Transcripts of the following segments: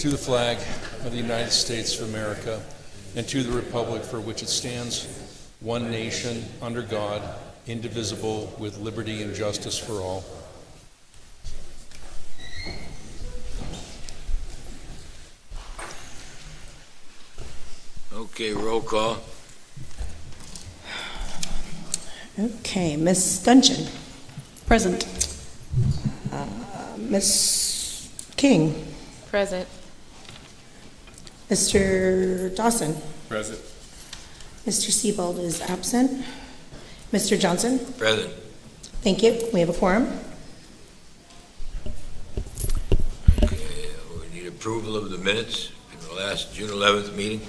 to the flag of the United States of America, and to the republic for which it stands, one nation, under God, indivisible, with liberty and justice for all. Okay, roll call. Okay, Ms. Gungeon. Present. Ms. King. Present. Mr. Dawson. Present. Mr. Siebold is absent. Mr. Johnson. Present. Thank you. We have a quorum. Okay, we need approval of the minutes from the last June 11th meeting.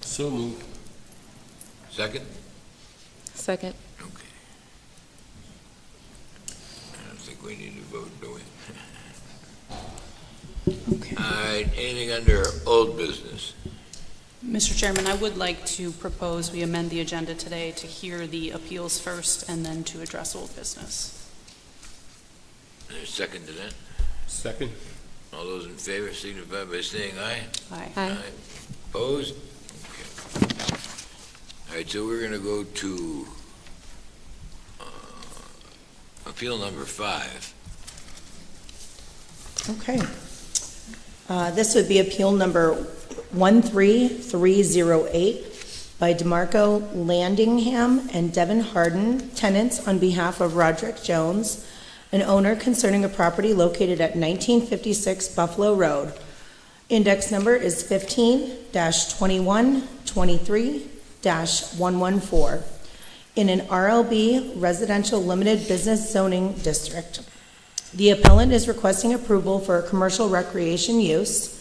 So moved. Second? Second. Okay. I don't think we need to vote, do we? Okay. All right, anything under old business? Mr. Chairman, I would like to propose we amend the agenda today to hear the appeals first and then to address old business. There's a second to that? Second. All those in favor signify by saying aye. Aye. Aye. Opposed? Okay. All right, so we're going to go to appeal number 5. Okay. This would be appeal number 13308 by DeMarco Landingham and Devin Harden, tenants on behalf of Roderick Jones, an owner concerning a property located at 1956 Buffalo Road. Index number is 15-2123-114 in an RLB Residential Limited Business Zoning District. The appellant is requesting approval for a commercial recreation use.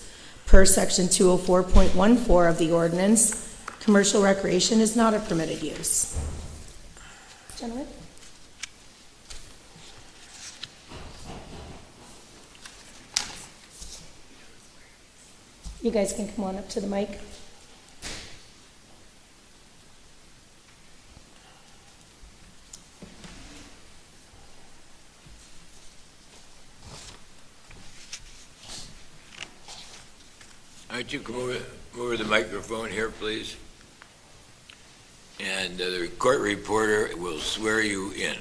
Per section 204.14 of the ordinance, commercial recreation is not a permitted use. Gentlemen? You guys can come on up to the mic. All right, you come over the microphone here, please. And the court reporter will swear you in.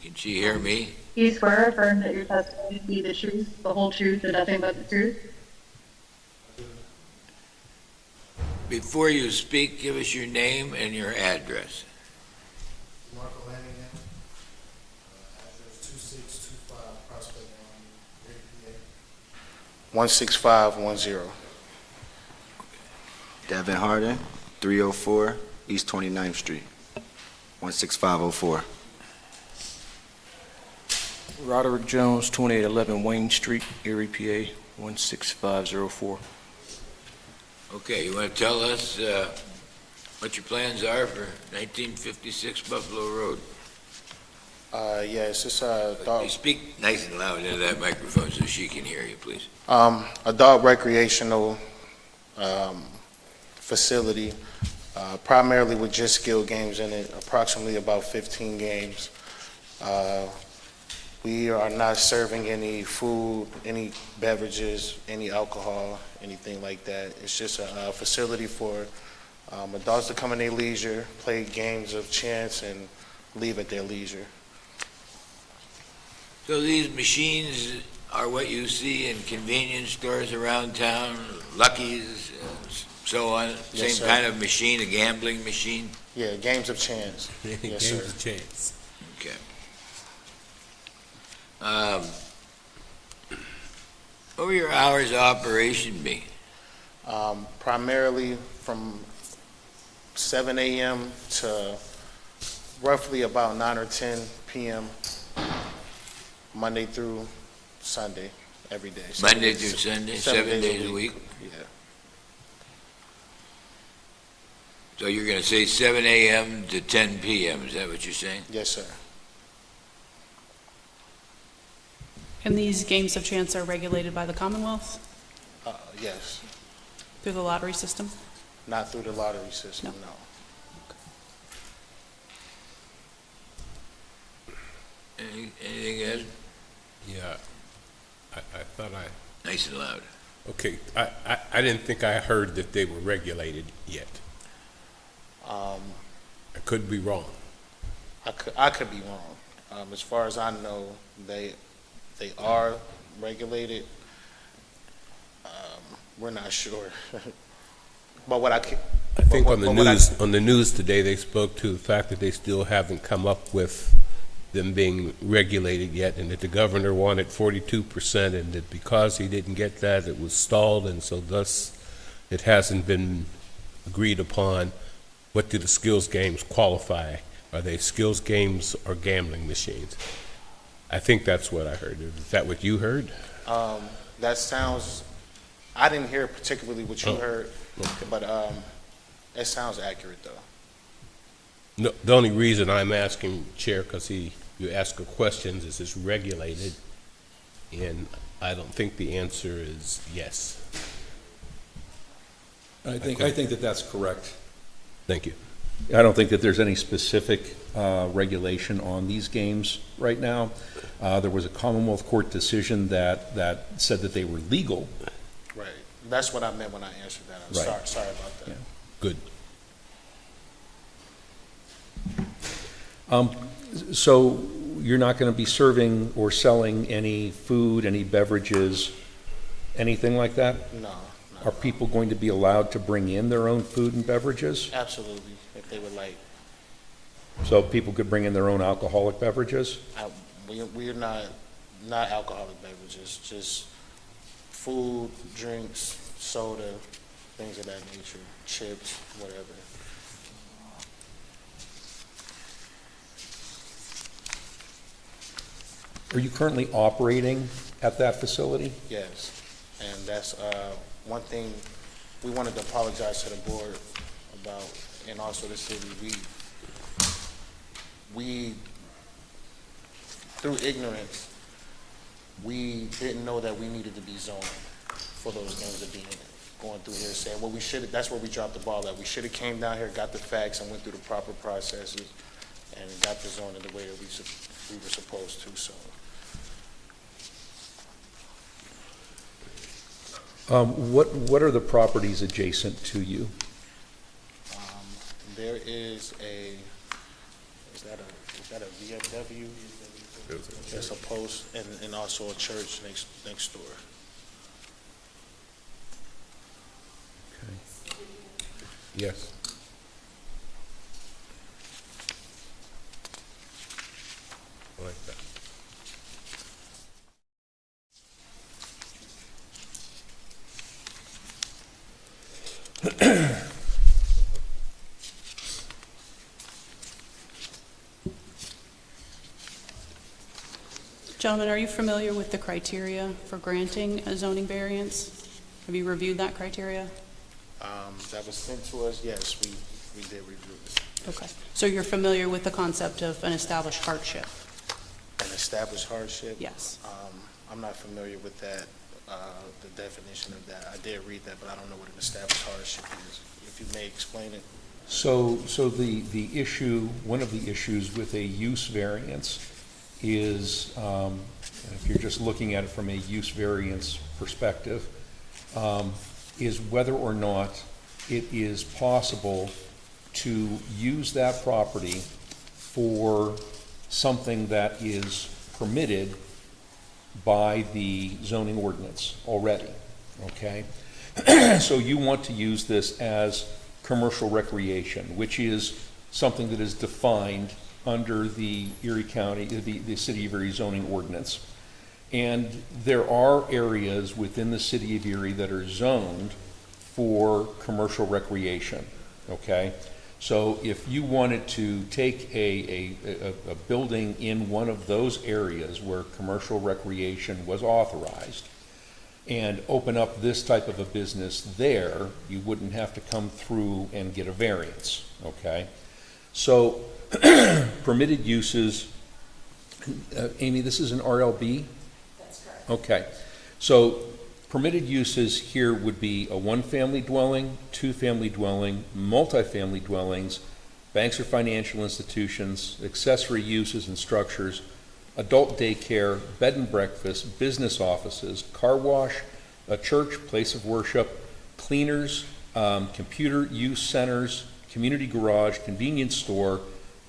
Can she hear me? Do you swear or affirm that your testimony will be the truth, the whole truth, and nothing but the truth? Before you speak, give us your name and your address. Marco Lanningham, address 2625 Prospect Avenue, PA. 16510. Devin Harden, 304 East 29th Street, 16504. Roderick Jones, 2811 Wayne Street, Erie, PA, 16504. Okay, you want to tell us what your plans are for 1956 Buffalo Road? Yes, it's You speak nice and loud into that microphone so she can hear you, please. adult recreational facility, primarily with just skill games in it, approximately about 15 games. We are not serving any food, any beverages, any alcohol, anything like that. It's just a facility for adults to come in their leisure, play games of chance, and leave at their leisure. So these machines are what you see in convenience stores around town, Lucky's, so on? Yes, Same sir. kind of machine, a gambling machine? Yeah, games of chance. Yes, Games sir. of chance. Okay. What will your hours of operation be? Primarily from 7 a.m. to roughly about 9 or 10 p.m. Monday through Sunday, every day. Monday through Sunday, 7 days a week? Yeah. So you're going to say 7 a.m. to 10 p.m., is that what you're saying? Yes, sir. And these games of chance are regulated by the Commonwealth Yes. through the lottery system? Not through the lottery system, no. Anything, Ed? Yeah, I thought Nice and loud. okay, I didn't think I heard that they were regulated yet. I could be wrong. I could be wrong. As far as I know, they are regulated. We're not sure. But what I can. I think but- on the but what I- news, on the news today, they spoke to the fact that they still haven't come up with them being regulated yet, and that the governor wanted 42%, and that because he didn't get that, it was stalled, and so thus it hasn't been agreed upon. What do the skills games qualify? Are they skills games or gambling machines? I think that's what I heard. Is that what you heard? That sounds, I didn't hear particularly what you Oh, heard, okay. but it sounds accurate, though. No, the only reason I'm asking, Chair, because you ask a question, is this regulated? And I don't think the answer is yes. I think that that's correct. Thank you. I don't think that there's any specific regulation on these games right now. There was a Commonwealth Court decision that said that they were legal. Right. That's what I meant when I answered that. I'm Right. sorry about that. Yeah. Good. So you're not going to be serving or selling any food, any beverages, anything like that? No, Are people going to be allowed to bring in their own food and beverages? absolutely, if they would like. So people could bring in their own alcoholic beverages? We're not alcoholic beverages, just food, drinks, soda, things of that nature, chips, whatever. Are you currently operating at that facility? Yes, and that's one thing we wanted to apologize to the board about, and also the city. We through ignorance, we didn't know that we needed to be zoned for those games to be in it. Going through here saying, well, we should. That's where we dropped the ball at. We should have came down here, got the facts, and went through the proper processes, and got the zoning the way that we were supposed to. So. What are the properties adjacent to you? There is is that a VFW? It's a post and also a church next door. Yes. I like that. Gentlemen, are you familiar with the criteria for granting a zoning variance? Have you reviewed that criteria? That was sent to us, yes, we did review it. Okay. So you're familiar with the concept of an established hardship? An established hardship? Yes. I'm not familiar with that, the definition of that. I did read that, but I don't know what an established hardship is. If you may explain it. So the issue, one of the issues with a use variance is, if you're just looking at it from a use variance perspective, is whether or not it is possible to use that property for something that is permitted by the zoning ordinance already, okay? So you want to use this as commercial recreation, which is something that is defined under the Erie County, the City of Erie zoning ordinance. And there are areas within the City of Erie that are zoned for commercial recreation, okay? So if you wanted to take a building in one of those areas where commercial recreation was authorized and open up this type of a business there, you wouldn't have to come through and get a variance, okay? So permitted uses, Amy, this is an RLB? That's correct. Okay, so permitted uses here would be a one-family dwelling, two-family dwelling, multifamily dwellings, banks or financial institutions, accessory uses and structures, adult daycare, bed and breakfast, business offices, car wash, a church, place of worship, cleaners, computer use centers, community garage, convenience store,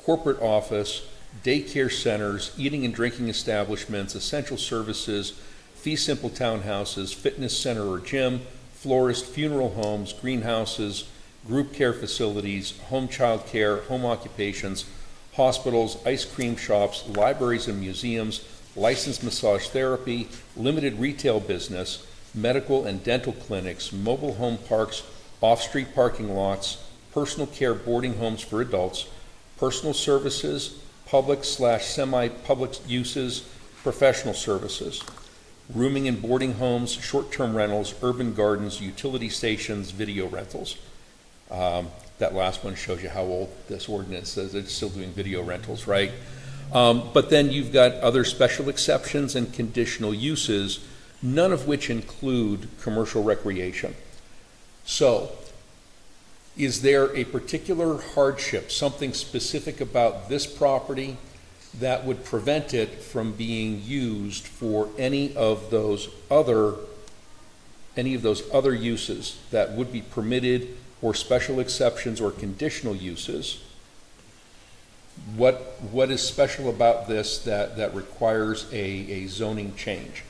corporate office, daycare centers, eating and drinking establishments, essential services, fee simple townhouses, fitness center or gym, florist, funeral homes, greenhouses, group care facilities, home child care, home occupations, hospitals, ice cream shops, libraries and museums, licensed massage therapy, limited retail business, medical and dental clinics, mobile home parks, off-street parking lots, personal care boarding homes for adults, personal services, public/semi-public uses, professional services, rooming and boarding homes, short-term rentals, urban gardens, utility stations, video rentals. That last one shows you how old this ordinance is. It's still doing video rentals, right? But then you've got other special exceptions and conditional uses, none of which include commercial recreation. So, is there a particular hardship, something specific about this property that would prevent it from being used for any of those other uses that would be permitted, or special exceptions or conditional uses? What is special about this that requires a zoning change?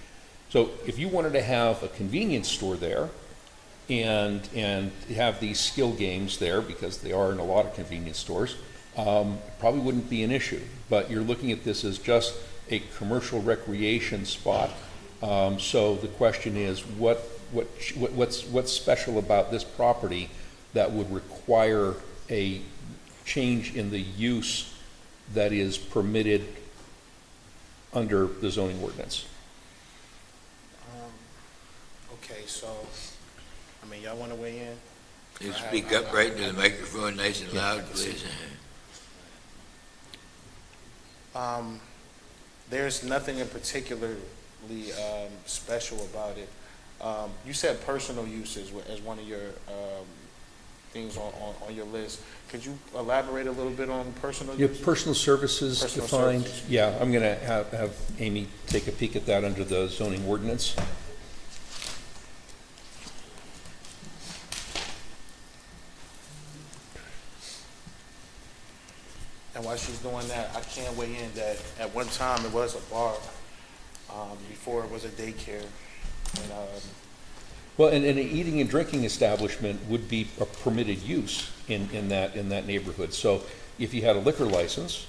So if you wanted to have a convenience store there and have these skill games there, because they are in a lot of convenience stores, probably wouldn't be an issue. But you're looking at this as just a commercial recreation spot. So the question is, what's special about this property that would require a change in the use that is permitted under the zoning ordinance? Okay, so, I mean, y'all want to weigh in? You speak up right into the microphone, nice and loud, please. There's nothing in particularly special about it. You said personal uses as one of your things on your list. Could you elaborate a little bit on personal uses? Personal services Personal defined. services. Yeah, I'm going to have Amy take a peek at that under the zoning ordinance. And while she's doing that, I can weigh in that at one time it was a bar, before it was a daycare. And, Well, and an eating and drinking establishment would be a permitted use in that neighborhood. So if you had a liquor license,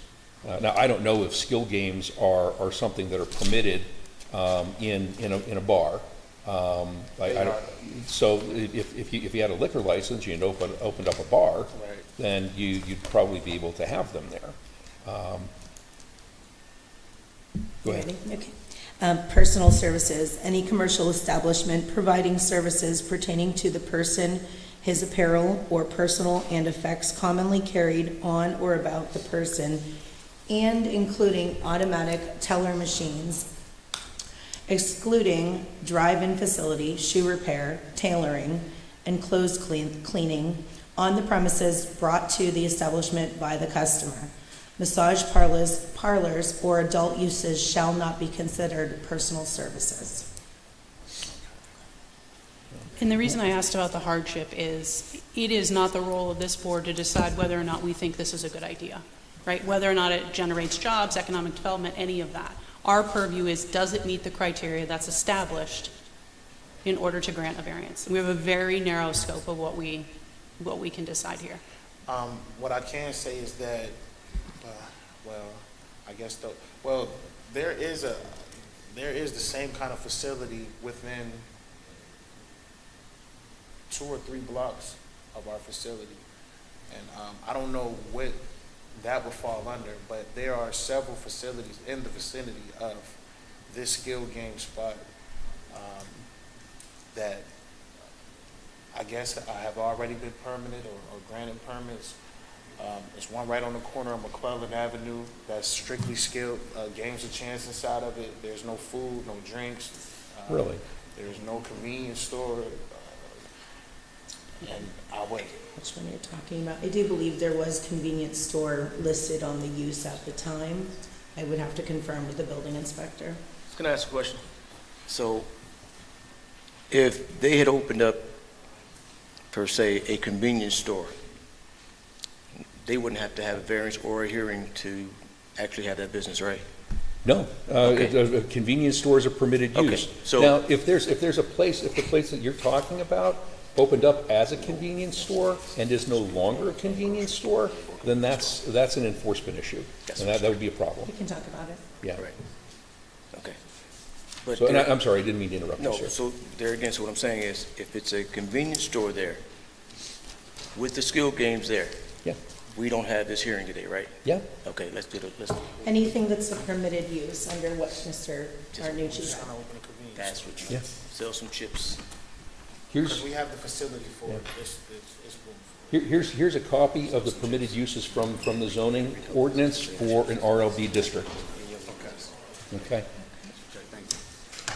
now I don't know if skill games are something that are permitted in a bar. So if you had a liquor license, you opened up a bar, right. then you'd probably be able to have them there. Go ahead. Ready? Okay. Personal services, any commercial establishment providing services pertaining to the person, his apparel, or personal and effects commonly carried on or about the person, and including automatic teller machines, excluding drive-in facility, shoe repair, tailoring, and clothes cleaning on the premises brought to the establishment by the customer. Massage parlors or adult uses shall not be considered personal services. And the reason I asked about the hardship is, it is not the role of this board to decide whether or not we think this is a good idea, right? Whether or not it generates jobs, economic development, any of that. Our purview is, does it meet the criteria that's established in order to grant a variance? We have a very narrow scope of what we can decide here. What I can say is that, there is the same kind of facility within 2 or 3 blocks of our facility. And I don't know what that would fall under, but there are several facilities in the vicinity of this skill game spot that I guess I have already been permitted or granted permits. There's one right on the corner of McClellan Avenue that's strictly skilled, games of chance inside of it. There's no food, no drinks. Really? There's no convenience store. And I would, Which one you're talking about? I do believe there was convenience store listed on the use at the time. I would have to confirm with the building inspector. Can I ask a question? So if they had opened up, per se, a convenience store, they wouldn't have to have a variance or a hearing to actually have that business, right? No, Okay. convenience stores are permitted Okay, use. so- Now, if the place that you're talking about opened up as a convenience store and is no longer a convenience store, then that's an enforcement issue. And that would be a problem, We can talk about it. yeah. Right. Okay. But So, and there- I'm sorry, I didn't mean to interrupt you, No, sir. so there again, so what I'm saying is, if it's a convenience store there, with the skill games there. Yeah. We don't have this hearing today, right? Yeah. Okay, let's do the, Anything that's a permitted use under what Mr. Arnucci said. that's what you, Yeah. sell some chips. Here's, We have the facility for Yeah. it. It's room for it. here's a copy of the permitted uses from the zoning ordinance for an RLB district. Okay?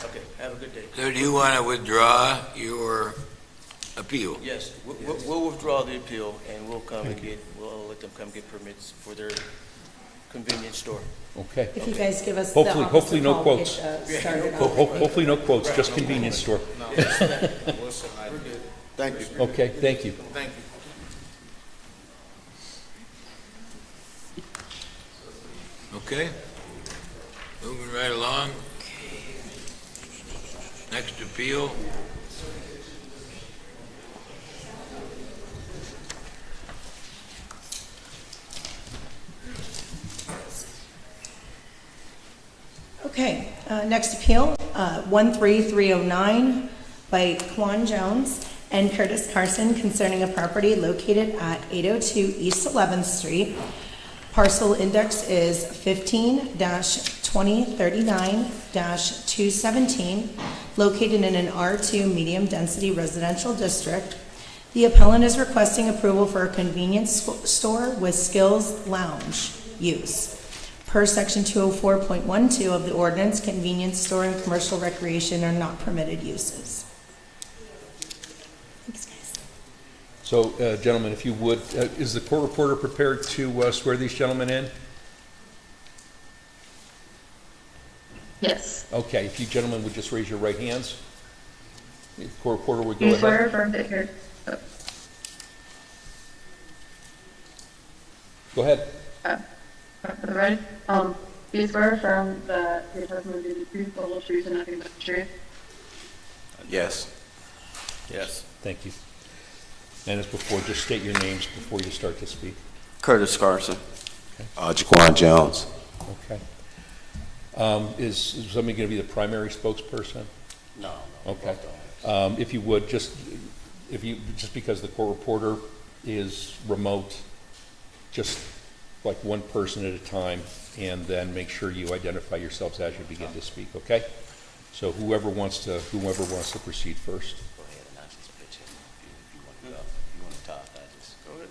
Okay, have a good day. So do you want to withdraw your appeal? Yes, we'll withdraw the appeal, and we'll come and we'll let them come get permits for their convenience store. Okay. If you guys give us the Hopefully- office hopefully a no call, quotes. we could, start it Ho- off. ho- Hopefully no quotes, just convenience store. We're good. Thank you. Okay, thank you. Thank you. Okay. Moving right along. Next appeal. Okay, next appeal, 13309 by Quan Jones and Curtis Carson concerning a property located at 802 East 11th Street. Parcel index is 15-2039-217, located in an R2 medium-density residential district. The appellant is requesting approval for a convenience store with Skills Lounge use. Per section 204.12 of the ordinance, convenience store and commercial recreation are not permitted uses. Thanks, guys. So, gentlemen, if you would, is the court reporter prepared to swear these gentlemen in? Yes. Okay, if you gentlemen would just raise your right hands. The court reporter would Do go you swear or ahead. affirm that you're, Go ahead. for the record, do you swear or affirm that your testimony will be the truth, the whole truth, and nothing but the truth? Yes. Yes. Thank you. And as before, just state your names before you start to speak. Curtis Carson. Jaquan Jones. Okay. Is somebody going to be the primary spokesperson? No. Okay. If you would, just because the court reporter is remote, just like one person at a time, and then make sure you identify yourselves as you begin to speak, okay? So whoever wants to proceed first. Go ahead and I'll just pitch in if you want to go. If you want to talk, I just go ahead.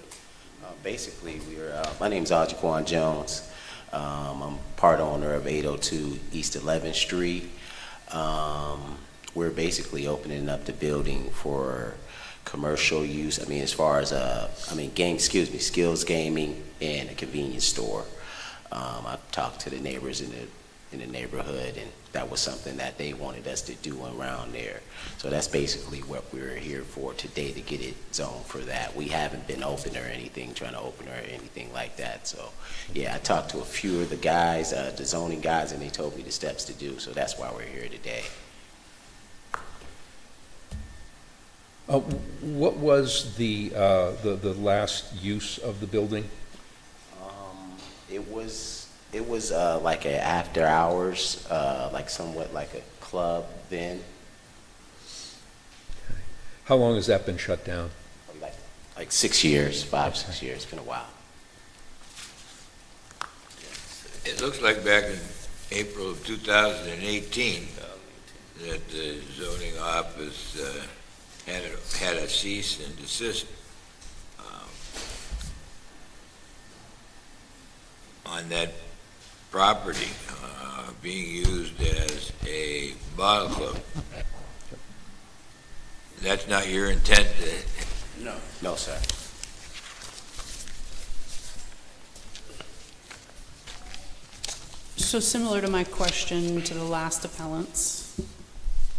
Basically, my name's Jaquan Jones. I'm part owner of 802 East 11th Street. We're basically opening up the building for commercial use. I mean, as far as skills gaming and a convenience store. I've talked to the neighbors in the neighborhood, and that was something that they wanted us to do around there. So that's basically what we're here for today, to get it zoned for that. We haven't been open or anything, trying to open or anything like that. So yeah, I talked to a few of the guys, the zoning guys, and they told me the steps to do. So that's why we're here today. What was the last use of the building? It was like a after hours, like somewhat like a club then. How long has that been shut down? Like 6 years, 6 years. It's been a while. It looks like back in April of 2018 that the zoning office had a cease and desist on that property being used as a bottle club. That's not your intent? No, sir. So similar to my question to the last appellants,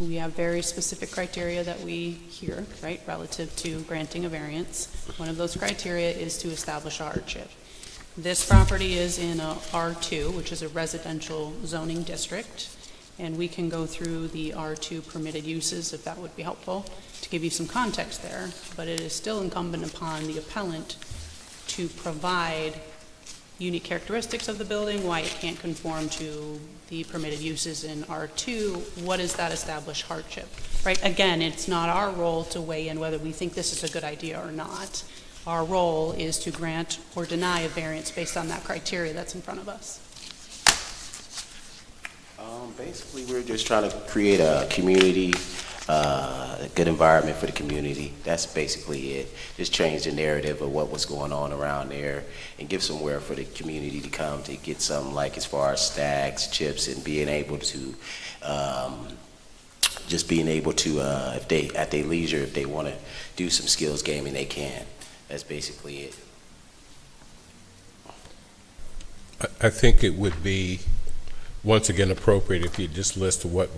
we have very specific criteria that we hear, right, relative to granting a variance. One of those criteria is to establish a hardship. This property is in a R2, which is a residential zoning district, and we can go through the R2 permitted uses if that would be helpful to give you some context there, but it is still incumbent upon the appellant to provide unique characteristics of the building, why it can't conform to the permitted uses in R2, what is that established hardship, right? Again, it's not our role to weigh in whether we think this is a good idea or not. Our role is to grant or deny a variance based on that criteria that's in front of us. Basically, we're just trying to create a community, a good environment for the community. That's basically it. Just change the narrative of what was going on around there and give somewhere for the community to come to get some, like as far as snacks, chips, and being able to, just being able to, if they, at their leisure, if they want to do some skills gaming, they can. That's basically it. I think it would be, once again, appropriate if you just list what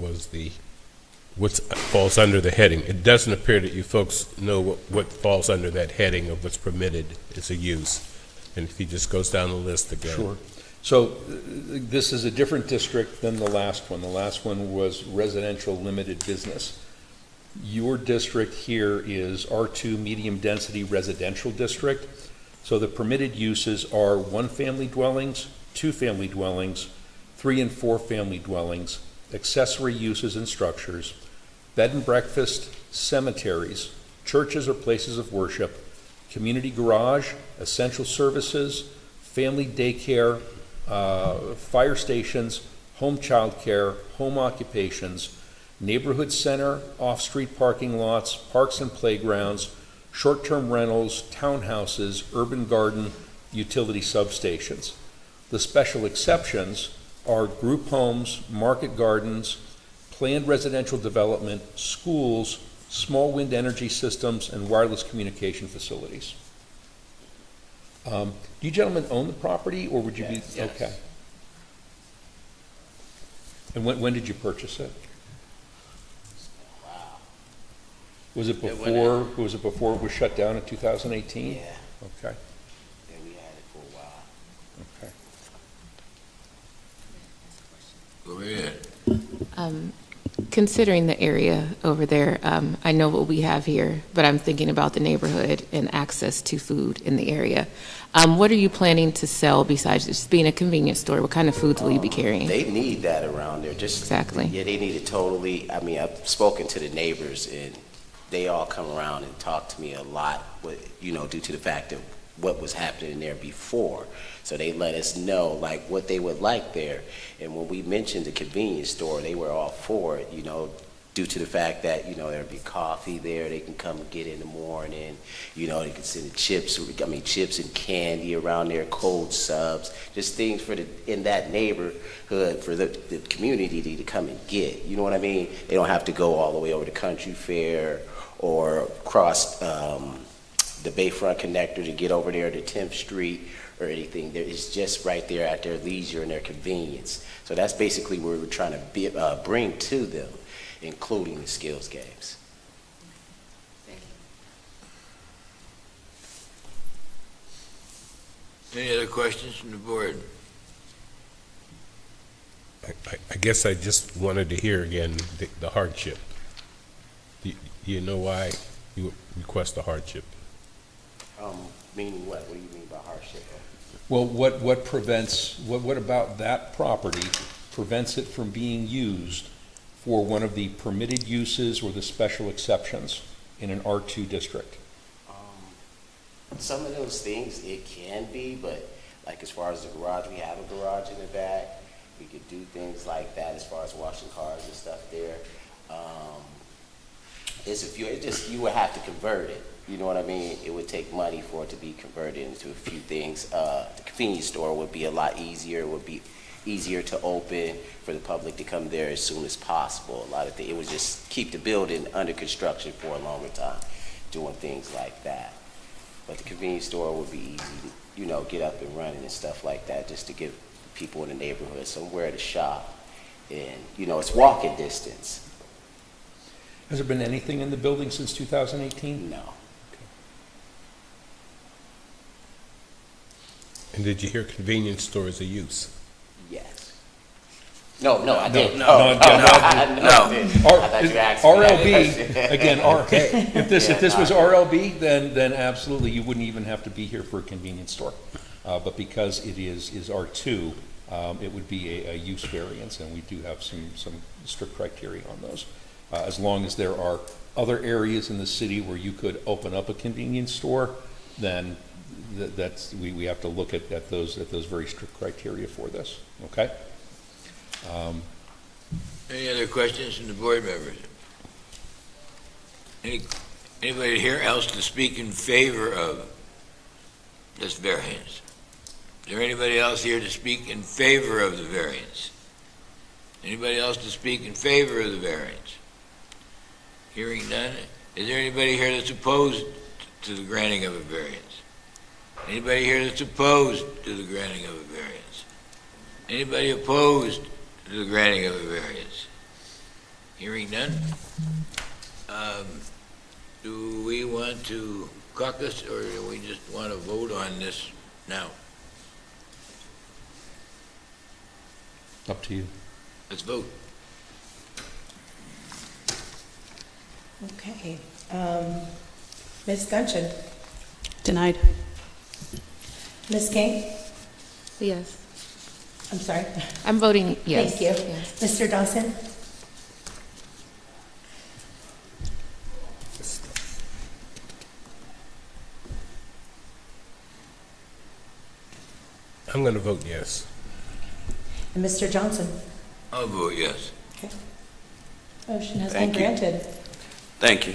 falls under the heading. It doesn't appear that you folks know what falls under that heading of what's permitted as a use. And if he just goes down the list again. Sure. So this is a different district than the last one. The last one was residential limited business. Your district here is R2 medium density residential district. So the permitted uses are 1-family dwellings, 2-family dwellings, 3 and 4 family dwellings, accessory uses and structures, bed and breakfast, cemeteries, churches or places of worship, community garage, essential services, family daycare, fire stations, home child care, home occupations, neighborhood center, off-street parking lots, parks and playgrounds, short-term rentals, townhouses, urban garden, utility substations. The special exceptions are group homes, market gardens, planned residential development, schools, small wind energy systems, and wireless communication facilities. Do you gentlemen own the property, or would you be? Yes. Okay. And when did you purchase it? Wow. Was it before it was shut down in 2018? Yeah. Okay. Yeah, we had it for a while. Okay. Go ahead. Considering the area over there, I know what we have here, but I'm thinking about the neighborhood and access to food in the area. What are you planning to sell besides just being a convenience store? What kind of foods will you be carrying? They need that around there. Just Exactly. Yeah, they need it totally. I mean, I've spoken to the neighbors, and they all come around and talk to me a lot. Due to the fact of what was happening there before, so they let us know like what they would like there. And when we mentioned the convenience store, they were all for it. Due to the fact that there'd be coffee there, they can come and get in the morning. They can send chips and candy around there, cold subs, just things in that neighborhood for the community to come and get. You know what I mean? They don't have to go all the way over to Country Fair or cross the Bayfront Connector to get over there to 10th Street or anything. It's just right there at their leisure and their convenience. So that's basically what we're trying to bring to them, including the skills games. Any other questions from the board? I guess I just wanted to hear again the hardship. Do you know why you request a hardship? Meaning what? What do you mean by hardship? Well, what prevents, what about that property prevents it from being used for one of the permitted uses or the special exceptions in an R2 district? Some of those things it can be, but like as far as the garage, we have a garage in the back. We could do things like that as far as washing cars and stuff there. You would have to convert it. You know what I mean? It would take money for it to be converted into a few things. The convenience store would be a lot easier. It would be easier to open for the public to come there as soon as possible. A lot of things. It would just keep the building under construction for a longer time, doing things like that. But the convenience store would be easy to, get up and running and stuff like that, just to give people in the neighborhood somewhere to shop. And, it's walking distance. Has there been anything in the building since 2018? No. And did you hear convenience store as a use? Yes. No, I didn't. no, I didn't. I thought you asked me RLB, that. again, if this was RLB, then absolutely, you wouldn't even have to be here for a convenience store. But because it is R2, it would be a use variance, and we do have some strict criteria on those. As long as there are other areas in the city where you could open up a convenience store, then we have to look at those very strict criteria for this, okay? Any other questions from the board members? Anybody here else to speak in favor of this variance? Is there anybody else here to speak in favor of the variance? Anybody else to speak in favor of the variance? Hearing none. Is there anybody here that's opposed to the granting of a variance? Anybody here that's opposed to the granting of a variance? Anybody opposed to the granting of a variance? Hearing none. Do we want to caucus, or do we just want to vote on this now? Up to you. Let's vote. Okay. Ms. Gunchen? Denied. Ms. King? Yes. I'm sorry. I'm voting yes. Thank you. Yes. Mr. Dawson? I'm going to vote yes. And Mr. Johnson? I'll vote yes. Okay. Motion has been Thank you. granted. Thank you.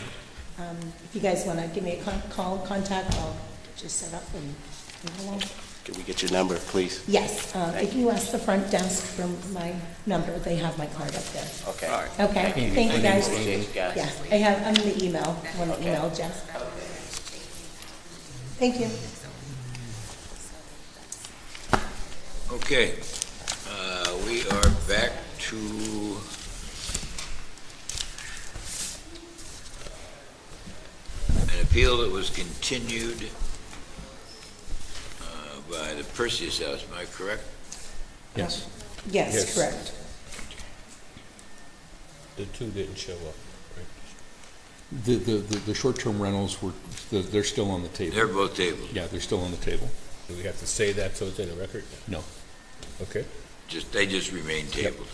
If you guys want to give me a contact, I'll get you set up and move along. Can we get your number, please? Yes, if you ask the front desk for my number, they have my card up there. Okay. Okay, thank you guys. Appreciate you guys. Yeah, I'm the email, one to email Jess. Thank you. Okay, we are back to an appeal that was continued by the Perseus House, am I correct? Yes. Yes, Yes. correct. The two didn't show up, right? The short-term rentals they're still on the table. They're both tabled. Yeah, they're still on the table. Do we have to say that so it's in the record? No. Okay, They just remain tabled.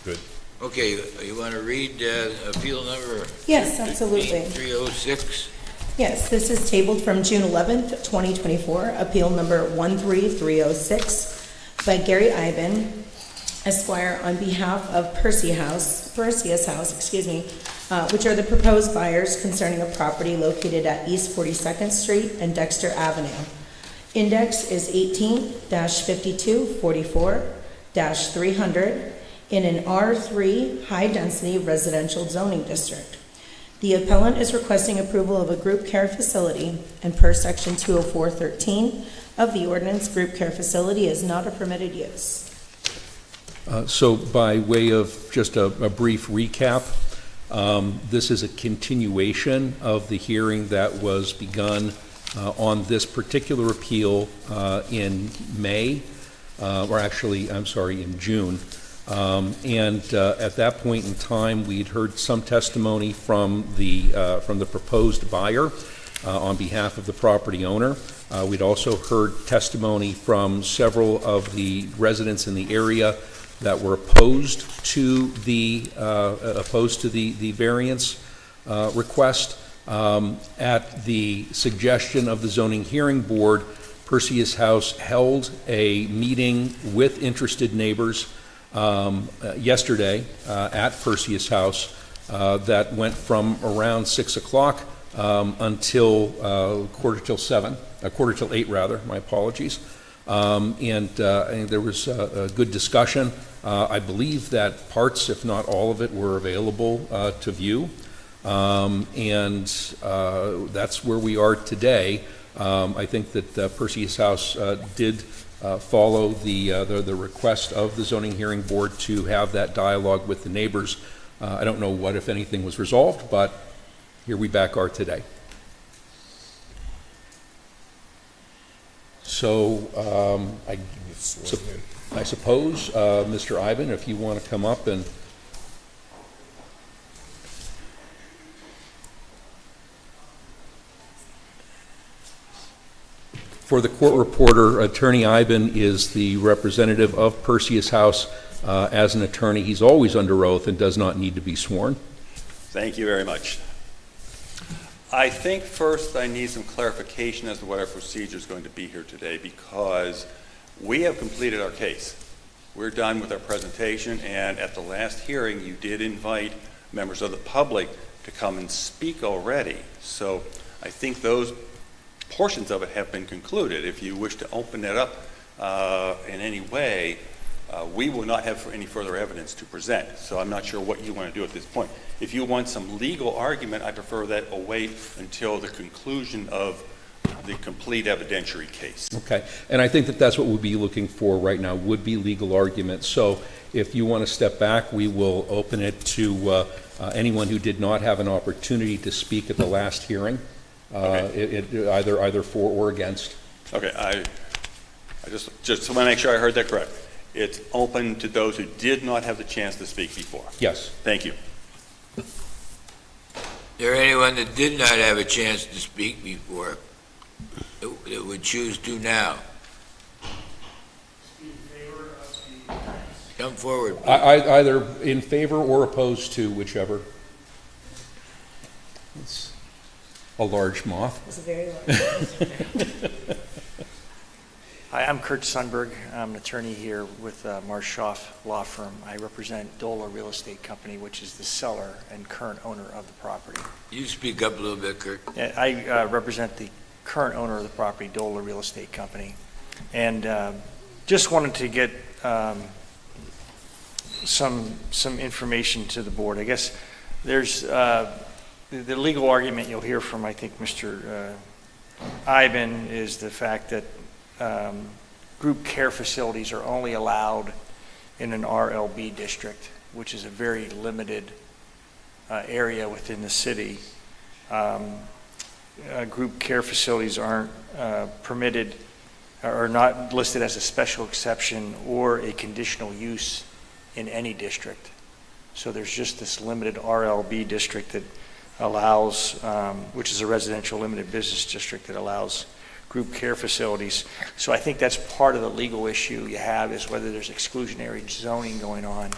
good. Okay, you want to read appeal number? Yes, absolutely. 306? Yes, this is tabled from June 11th, 2024, appeal number 13306 by Gary Ivan, Esquire, on behalf of Perseus House, which are the proposed buyers concerning a property located at East 42nd Street and Dexter Avenue. Index is 18-5244-300 in an R3 high-density residential zoning district. The appellant is requesting approval of a group care facility, and per section 204-13 of the ordinance, group care facility is not a permitted use. So by way of just a brief recap, this is a continuation of the hearing that was begun on this particular appeal in May, in June. And at that point in time, we'd heard some testimony from the proposed buyer on behalf of the property owner. We'd also heard testimony from several of the residents in the area that were opposed to the variance request. At the suggestion of the zoning hearing board, Perseus House held a meeting with interested neighbors yesterday at Perseus House that went from around 6 o'clock until quarter till 8 rather, my apologies. And there was a good discussion. I believe that parts, if not all of it, were available to view. And that's where we are today. I think that Perseus House did follow the request of the zoning hearing board to have that dialogue with the neighbors. I don't know what, if anything, was resolved, but here we back are today. So I suppose, Mr. Ivan, if you want to come up and for the court reporter, Attorney Ivan is the representative of Perseus House. As an attorney, he's always under oath and does not need to be sworn. Thank you very much. I think first I need some clarification as to what our procedure is going to be here today, because we have completed our case. We're done with our presentation, and at the last hearing, you did invite members of the public to come and speak already. So I think those portions of it have been concluded. If you wish to open it up in any way, we will not have any further evidence to present. So I'm not sure what you want to do at this point. If you want some legal argument, I prefer that await until the conclusion of the complete evidentiary case. Okay, and I think that that's what we'll be looking for right now, would be legal arguments. So if you want to step back, we will open it to anyone who did not have an opportunity to speak at the last hearing. Either for or against. Okay, I just want to make sure I heard that correct. It's open to those who did not have the chance to speak before. Yes. Thank you. Is there anyone that did not have a chance to speak before that would choose to now? Come forward. Either in favor or opposed to, whichever. It's a large moth. It's a very large. Hi, I'm Kurt Sundberg. I'm an attorney here with Marshoff Law Firm. I represent Dola Real Estate Company, which is the seller and current owner of the property. You speak up a little bit, Kurt. I represent the current owner of the property, Dola Real Estate Company. And just wanted to get some information to the board. I guess there's the legal argument you'll hear from, I think, Mr. Ivan, is the fact that group care facilities are only allowed in an RLB district, which is a very limited area within the city. Group care facilities aren't permitted or not listed as a special exception or a conditional use in any district. So there's just this limited RLB district that allows, which is a residential limited business district that allows group care facilities. So I think that's part of the legal issue you have, is whether there's exclusionary zoning going on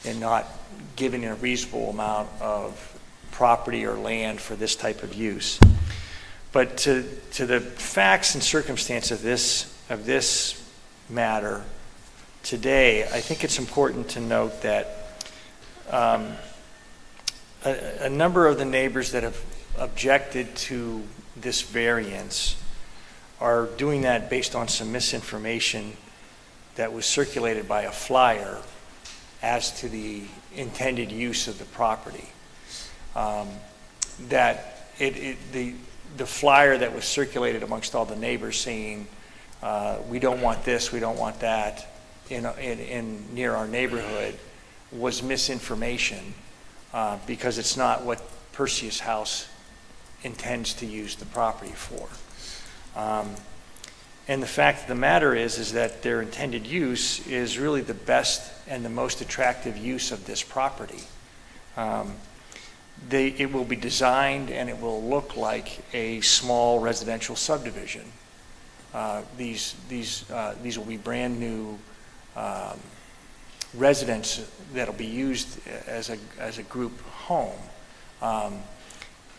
and not giving a reasonable amount of property or land for this type of use. But to the facts and circumstance of this matter today, I think it's important to note that a number of the neighbors that have objected to this variance are doing that based on some misinformation that was circulated by a flyer as to the intended use of the property. The flyer that was circulated amongst all the neighbors saying, we don't want this, we don't want that in near our neighborhood, was misinformation because it's not what Perseus House intends to use the property for. And the fact of the matter is that their intended use is really the best and the most attractive use of this property. It will be designed and it will look like a small residential subdivision. These will be brand new residents that'll be used as a group home.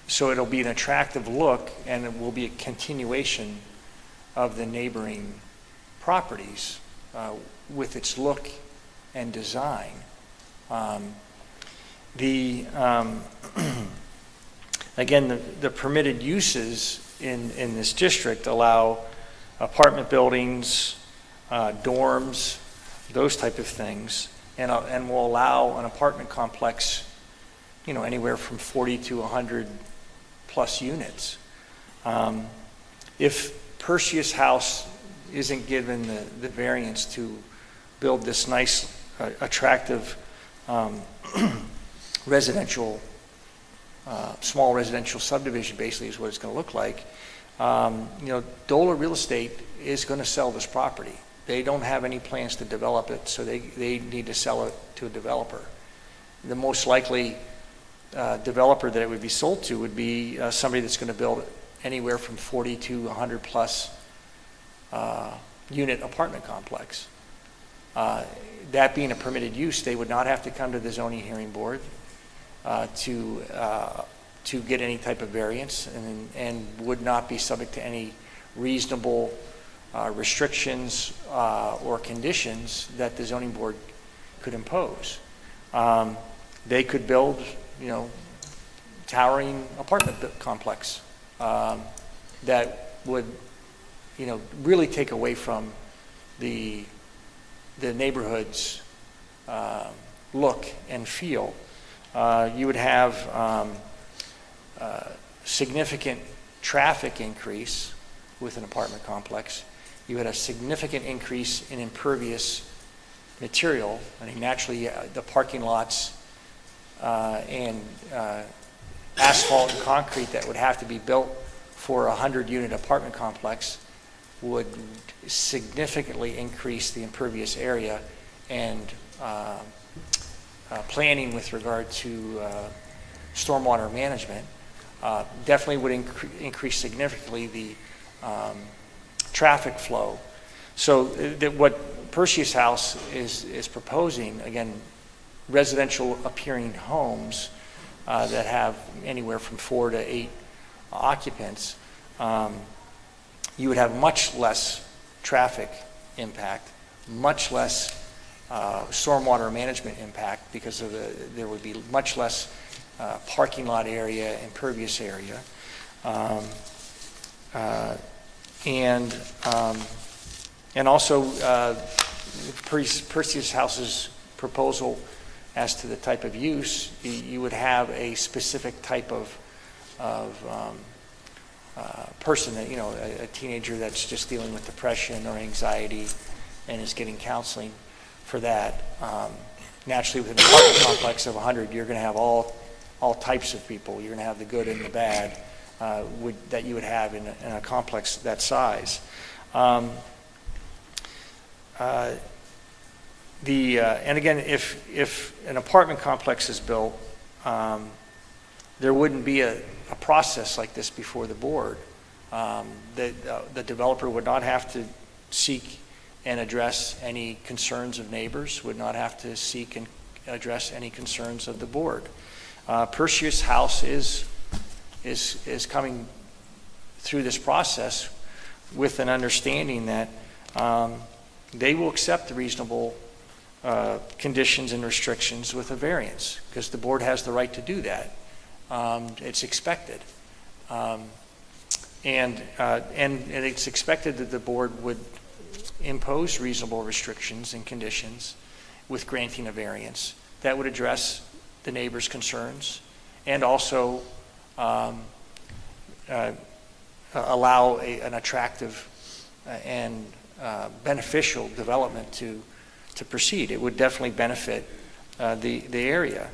So it'll be an attractive look, and it will be a continuation of the neighboring properties with its look and design. Again, the permitted uses in this district allow apartment buildings, dorms, those type of things, and will allow an apartment complex, anywhere from 40 to 100 plus units. If Perseus House isn't given the variance to build this nice, attractive residential, small residential subdivision, basically is what it's going to look like. Dola Real Estate is going to sell this property. They don't have any plans to develop it, so they need to sell it to a developer. The most likely developer that it would be sold to would be somebody that's going to build anywhere from 40 to 100 plus unit apartment complex. That being a permitted use, they would not have to come to the zoning hearing board to get any type of variance, and would not be subject to any reasonable restrictions or conditions that the zoning board could impose. They could build, towering apartment complex that would, really take away from the neighborhood's look and feel. You would have significant traffic increase with an apartment complex. You had a significant increase in impervious material. I mean, naturally, the parking lots and asphalt and concrete that would have to be built for a 100-unit apartment complex would significantly increase the impervious area, and planning with regard to stormwater management definitely would increase significantly the traffic flow. So what Perseus House is proposing, again, residential appearing homes that have anywhere from 4 to 8 occupants, you would have much less traffic impact, much less stormwater management impact, because there would be much less parking lot area, impervious area. And also Perseus House's proposal as to the type of use, you would have a specific type of person, that a teenager that's just dealing with depression or anxiety and is getting counseling for that. Naturally, with an apartment complex of 100, you're going to have all types of people. You're going to have the good and the bad that you would have in a complex that size. And again, if an apartment complex is built, there wouldn't be a process like this before the board. The developer would not have to seek and address any concerns of neighbors, would not have to seek and address any concerns of the board. Perseus House is coming through this process with an understanding that they will accept the reasonable conditions and restrictions with a variance, because the board has the right to do that. It's expected. And it's expected that the board would impose reasonable restrictions and conditions with granting a variance that would address the neighbor's concerns, and also allow an attractive and beneficial development to proceed. It would definitely benefit the area.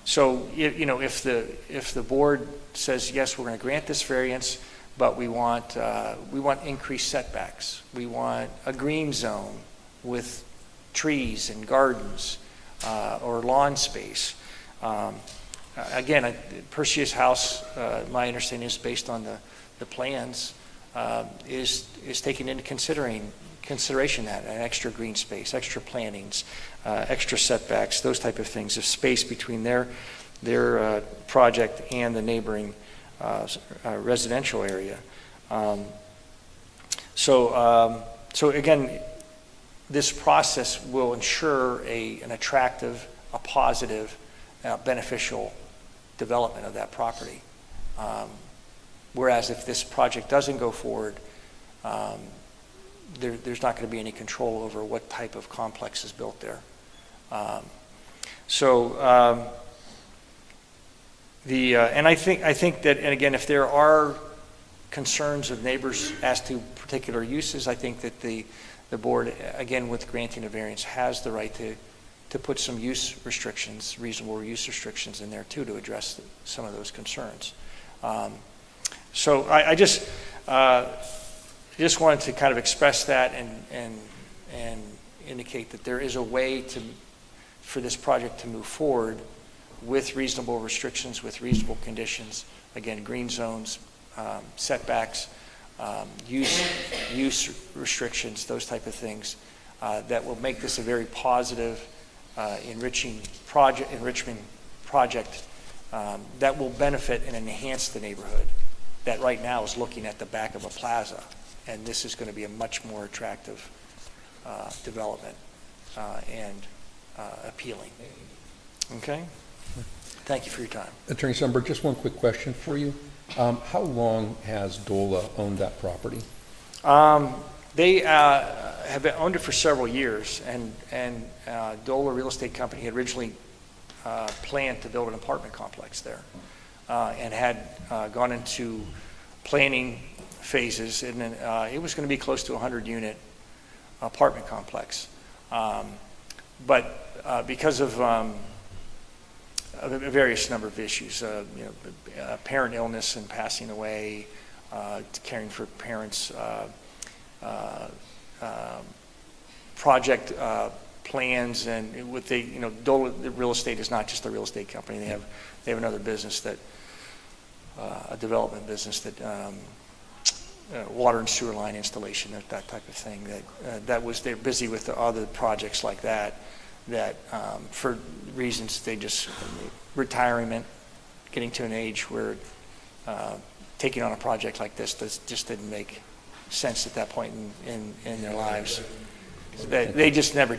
So if the board says, yes, we're going to grant this variance, but we want increased setbacks, we want a green zone with trees and gardens or lawn space. Again, Perseus House, my understanding is, based on the plans, is taking into consideration that an extra green space, extra plantings, extra setbacks, those type of things, of space between their project and the neighboring residential area. So again, this process will ensure an attractive, a positive, beneficial development of that property. Whereas if this project doesn't go forward, there's not going to be any control over what type of complex is built there. And I think that, and again, if there are concerns of neighbors as to particular uses, I think that the board, again, with granting a variance, has the right to put some use restrictions, reasonable use restrictions in there too, to address some of those concerns. So I just wanted to kind of express that and indicate that there is a way for this project to move forward with reasonable restrictions, with reasonable conditions. Again, green zones, setbacks, use restrictions, those type of things that will make this a very positive, enrichment project that will benefit and enhance the neighborhood that right now is looking at the back of a plaza. And this is going to be a much more attractive development and appealing. Okay? Thank you for your time. Attorney Sundberg, just one quick question for you. How long has DOLA owned that property? They have owned it for several years, and DOLA Real Estate Company had originally planned to build an apartment complex there and had gone into planning phases, and then it was going to be close to a 100-unit apartment complex. But because of a various number of issues, parent illness and passing away, caring for parents, project plans, and with DOLA Real Estate is not just a real estate company. They have another business that a development business that water and sewer line installation, that type of thing. They're busy with the other projects like that. That for reasons they just retirement, getting to an age where taking on a project like this just didn't make sense at that point in their lives. They just never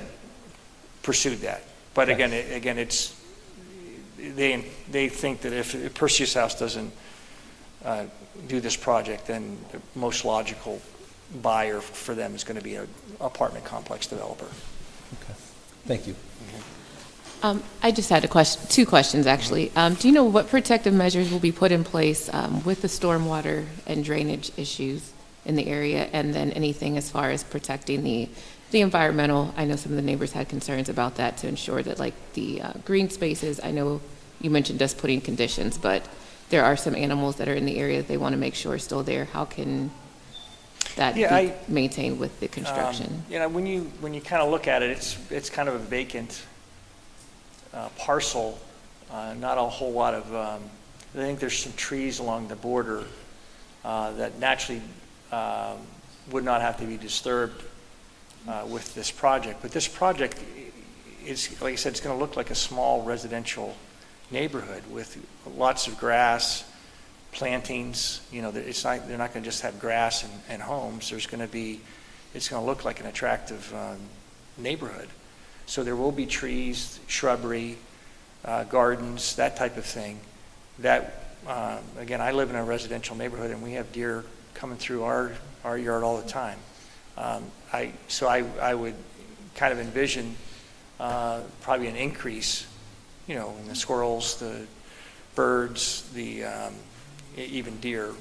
pursued that. But again, it's they think that if Perseus House doesn't do this project, then the most logical buyer for them is going to be an apartment complex developer. Okay. Thank you. I just had two questions, actually. Do you know what protective measures will be put in place with the stormwater and drainage issues in the area, and then anything as far as protecting the environmental? I know some of the neighbors had concerns about that, to ensure that, like, the green spaces, I know you mentioned us putting conditions, but there are some animals that are in the area that they want to make sure are still there. How can that be maintained with the construction? When you kind of look at it, it's kind of a vacant parcel, not a whole lot of, I think there's some trees along the border that naturally would not have to be disturbed with this project. But this project is, like I said, it's going to look like a small residential neighborhood with lots of grass, plantings. They're not going to just have grass and homes. It's going to look like an attractive neighborhood. So there will be trees, shrubbery, gardens, that type of thing. That, again, I live in a residential neighborhood, and we have deer coming through our yard all the time. So I would kind of envision probably an increase, in the squirrels, the birds, the even deer,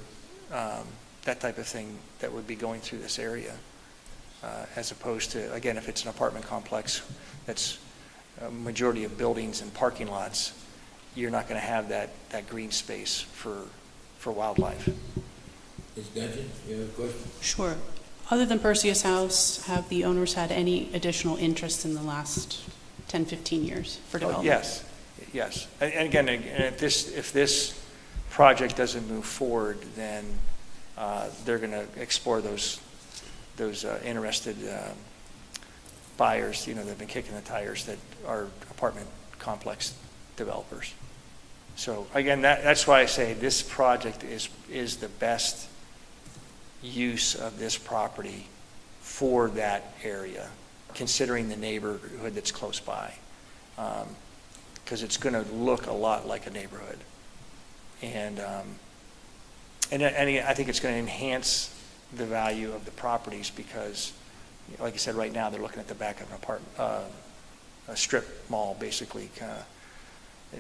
that type of thing that would be going through this area, as opposed to, again, if it's an apartment complex that's a majority of buildings and parking lots, you're not going to have that green space for wildlife. Ms. Gudgeon, you have a question? Sure. Other than Perseus House, have the owners had any additional interest in the last 10, 15 years for development? Yes. And again, if this project doesn't move forward, then they're going to explore those interested buyers, that have been kicking the tires, that are apartment complex developers. So again, that's why I say this project is the best use of this property for that area, considering the neighborhood that's close by, because it's going to look a lot like a neighborhood, and I think it's going to enhance the value of the properties, because, like I said, right now they're looking at the back of an a strip mall, basically,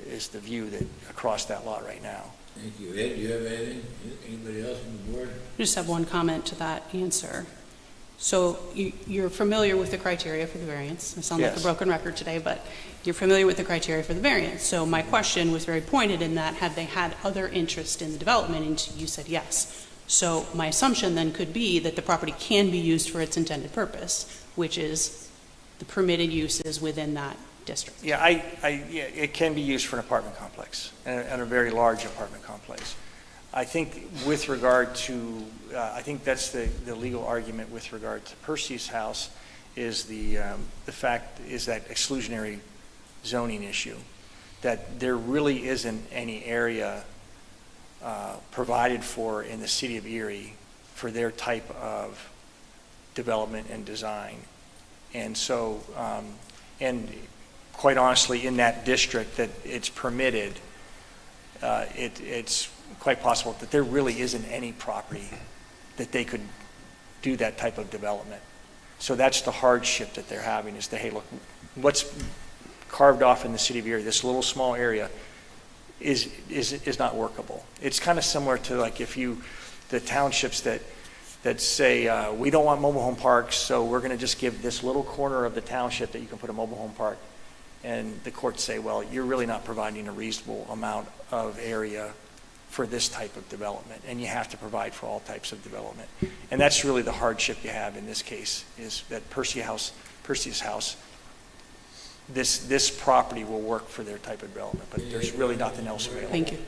is the view that across that lot right now. Thank you. Ed, do you have anything? Anybody else on the board? I just have one comment to that answer. So you're familiar with the criteria for the variance. I sound like a Yes. broken record today, but you're familiar with the criteria for the variance. So my question was very pointed in that, had they had other interest in the development? And you said yes. So my assumption then could be that the property can be used for its intended purpose, which is the permitted uses within that district. Yeah, yeah, it can be used for an apartment complex, and a very large apartment complex. I think with regard to, I think that's the legal argument with regard to Percy's house, is the fact is that exclusionary zoning issue, that there really isn't any area provided for in the city of Erie for their type of development and design. And so, and quite honestly, in that district that it's permitted, it's quite possible that there really isn't any property that they could do that type of development. So that's the hardship that they're having, is that, hey, look, what's carved off in the city of Erie, this little small area, is not workable. It's kind of similar to like the townships that say, we don't want mobile home parks, so we're going to just give this little corner of the township that you can put a mobile home park. And the courts say, well, you're really not providing a reasonable amount of area for this type of development, and you have to provide for all types of development. And that's really the hardship you have in this case, is that Percy's house, this property will work for their type of development, but there's really nothing else available. Thank you.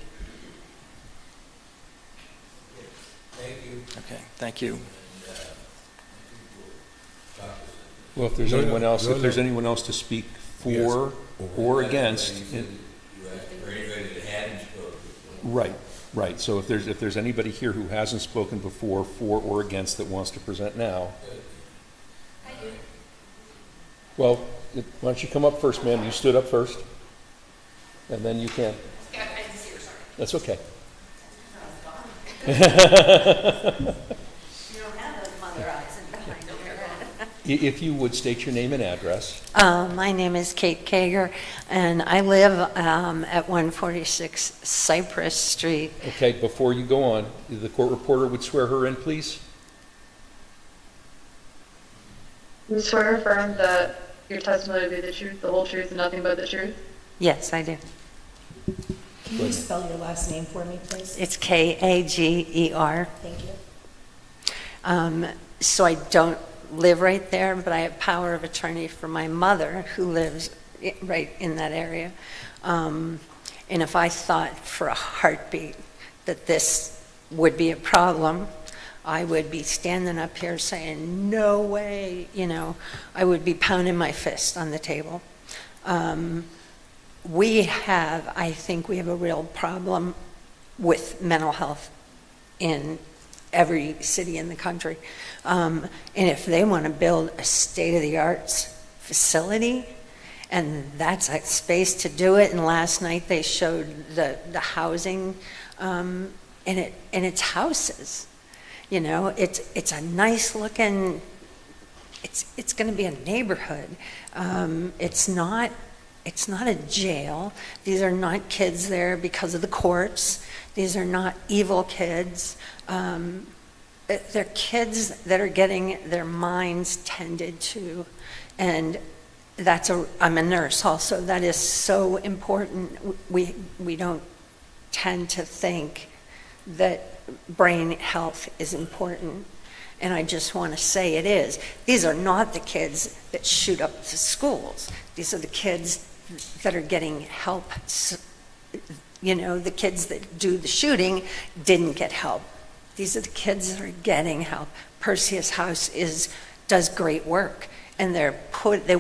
Thank you. Okay, thank you. Well, if there's anyone else, if there's anyone else to speak for or against, You asked for anybody that hadn't spoken. right. So if there's anybody here who hasn't spoken before, for or against, that wants to present now. I do. Well, why don't you come up first, ma'am? You stood up first, and then you can. Yeah, I didn't see her, sorry. That's okay. You don't have those mother eyes in behind your head. If you would state your name and address. My name is Kate Kager, and I live at 146 Cypress Street. Okay, before you go on, the court reporter would swear her in, please. You swear or affirm that your testimony will be the truth, the whole truth, and nothing but the truth? Yes, I do. Can you spell your last name for me, please? It's Kager. Thank you. So I don't live right there, but I have power of attorney for my mother, who lives right in that area. And if I thought for a heartbeat that this would be a problem, I would be standing up here saying, no way, I would be pounding my fist on the table. I think we have a real problem with mental health in every city in the country. And if they want to build a state-of-the-art facility, and that's a space to do it, and last night they showed the housing, and it's houses. It's a nice looking, it's going to be a neighborhood. It's not a jail. These are not kids there because of the courts. These are not evil kids. They're kids that are getting their minds tended to. And I'm a nurse also. That is so important. We don't tend to think that brain health is important. And I just want to say it is. These are not the kids that shoot up the schools. These are the kids that are getting help. The kids that do the shooting didn't get help. These are the kids that are getting help. Perseus House does great work, and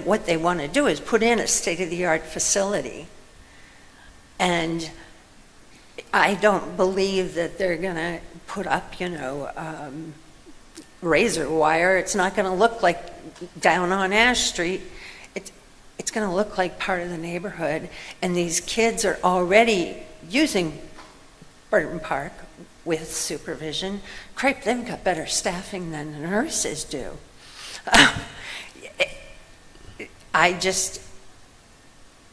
what they want to do is put in a state-of-the-art facility. And I don't believe that they're going to put up, razor wire. It's not going to look like down on Ash Street. It's going to look like part of the neighborhood. And these kids are already using Burton Park with supervision. Cripe, they've got better staffing than the nurses do.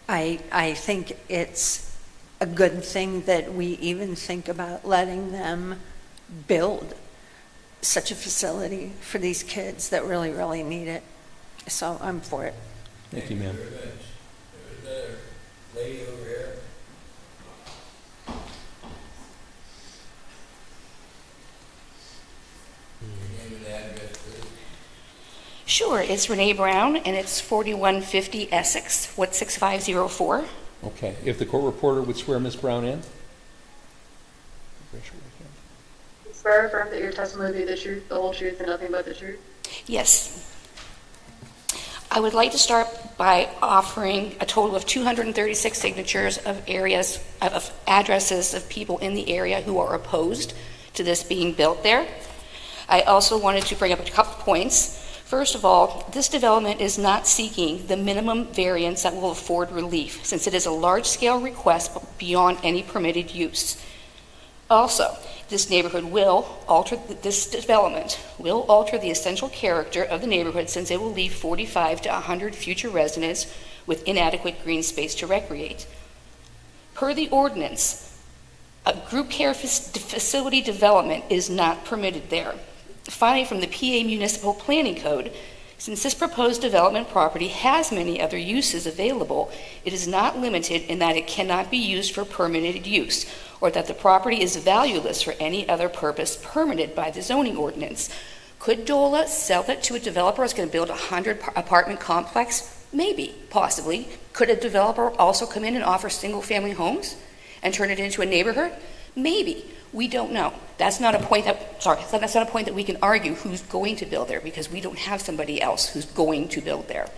I think it's a good thing that we even think about letting them build such a facility for these kids that really, really need it. So I'm for it. Thank you, ma'am. There's another lady over here. Your name and address, please. Sure, it's Renee Brown, and it's 4150 Essex, 6504. Okay, if the court reporter would swear Ms. Brown in? Raise your right hand. Swear or affirm that your testimony will be the truth, the whole truth, and nothing but the truth? Yes. I would like to start by offering a total of 236 signatures of addresses of people in the area who are opposed to this being built there. I also wanted to bring up a couple points. First of all, this development is not seeking the minimum variance that will afford relief, since it is a large-scale request beyond any permitted use. Also, this development will alter the essential character of the neighborhood, since it will leave 45 to 100 future residents with inadequate green space to recreate. Per the ordinance, a group care facility development is not permitted there. Finally, from the PA Municipal Planning Code, since this proposed development property has many other uses available, it is not limited in that it cannot be used for permitted use, or that the property is valueless for any other purpose permitted by the zoning ordinance. Could DOLA sell it to a developer who's going to build a 100-apartment complex? Maybe, possibly. Could a developer also come in and offer single-family homes and turn it into a neighborhood? Maybe. We don't know. That's not a point that we can argue who's going to build there, because we don't have somebody else who's going to build there.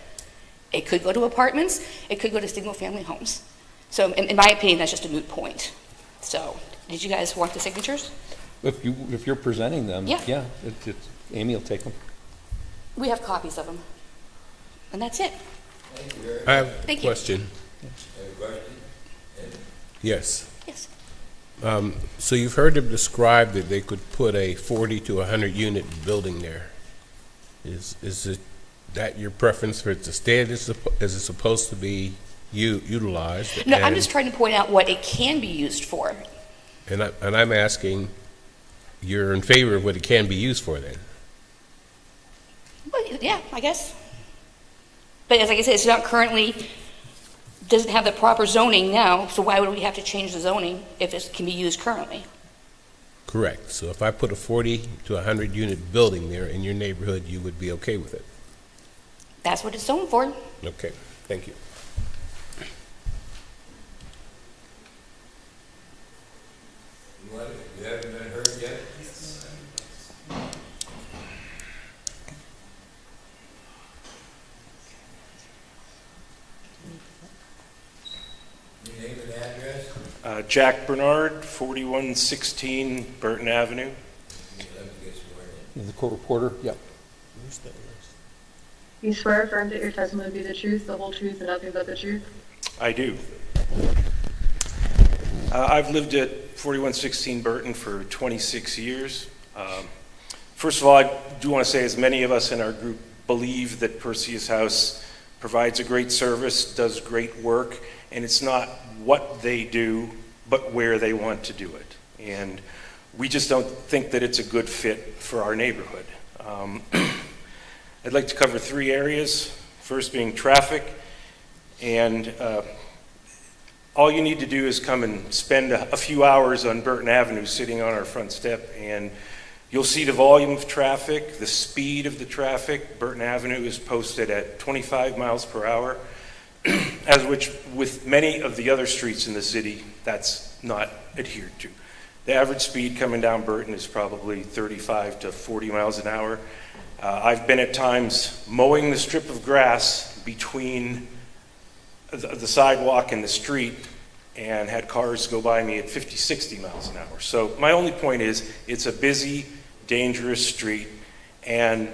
It could go to apartments. It could go to single-family homes. So, in my opinion, that's just a moot point. So, did you guys want the signatures? If you're presenting them, Yeah. Amy will take them. We have copies of them. And that's it. Thank you very much. I have a Thank you. question. Have a question? Yes. Yes. So you've heard them describe that they could put a 40 to 100 unit building there. Is it that your preference for it to stay as it's supposed to be utilized? No, I'm just trying to point out what it can be used for. And I'm asking, you're in favor of what it can be used for then? Well, yeah, I guess. But as like I said, it's not currently, doesn't have the proper zoning now, so why would we have to change the zoning if it can be used currently? Correct. So if I put a 40 to 100 unit building there in your neighborhood, you would be okay with it? That's what it's zoned for. Okay, thank you. You haven't been heard yet? Your name and address? Jack Bernard, 4116 Burton Avenue. You'd like to get sworn in. The court reporter, yep. You swear or affirm that your testimony will be the truth, the whole truth, and nothing but the truth? I do. I've lived at 4116 Burton for 26 years. First of all, I do want to say, as many of us in our group believe that Perseus House provides a great service, does great work, and it's not what they do, but where they want to do it. And we just don't think that it's a good fit for our neighborhood. I'd like to cover three areas. First being traffic, and all you need to do is come and spend a few hours on Burton Avenue sitting on our front step, and you'll see the volume of traffic, the speed of the traffic. Burton Avenue is posted at 25 miles per hour, as which with many of the other streets in the city, that's not adhered to. The average speed coming down Burton is probably 35 to 40 miles an hour. I've been at times mowing the strip of grass between the sidewalk and the street and had cars go by me at 50, 60 miles an hour. So my only point is, it's a busy, dangerous street, and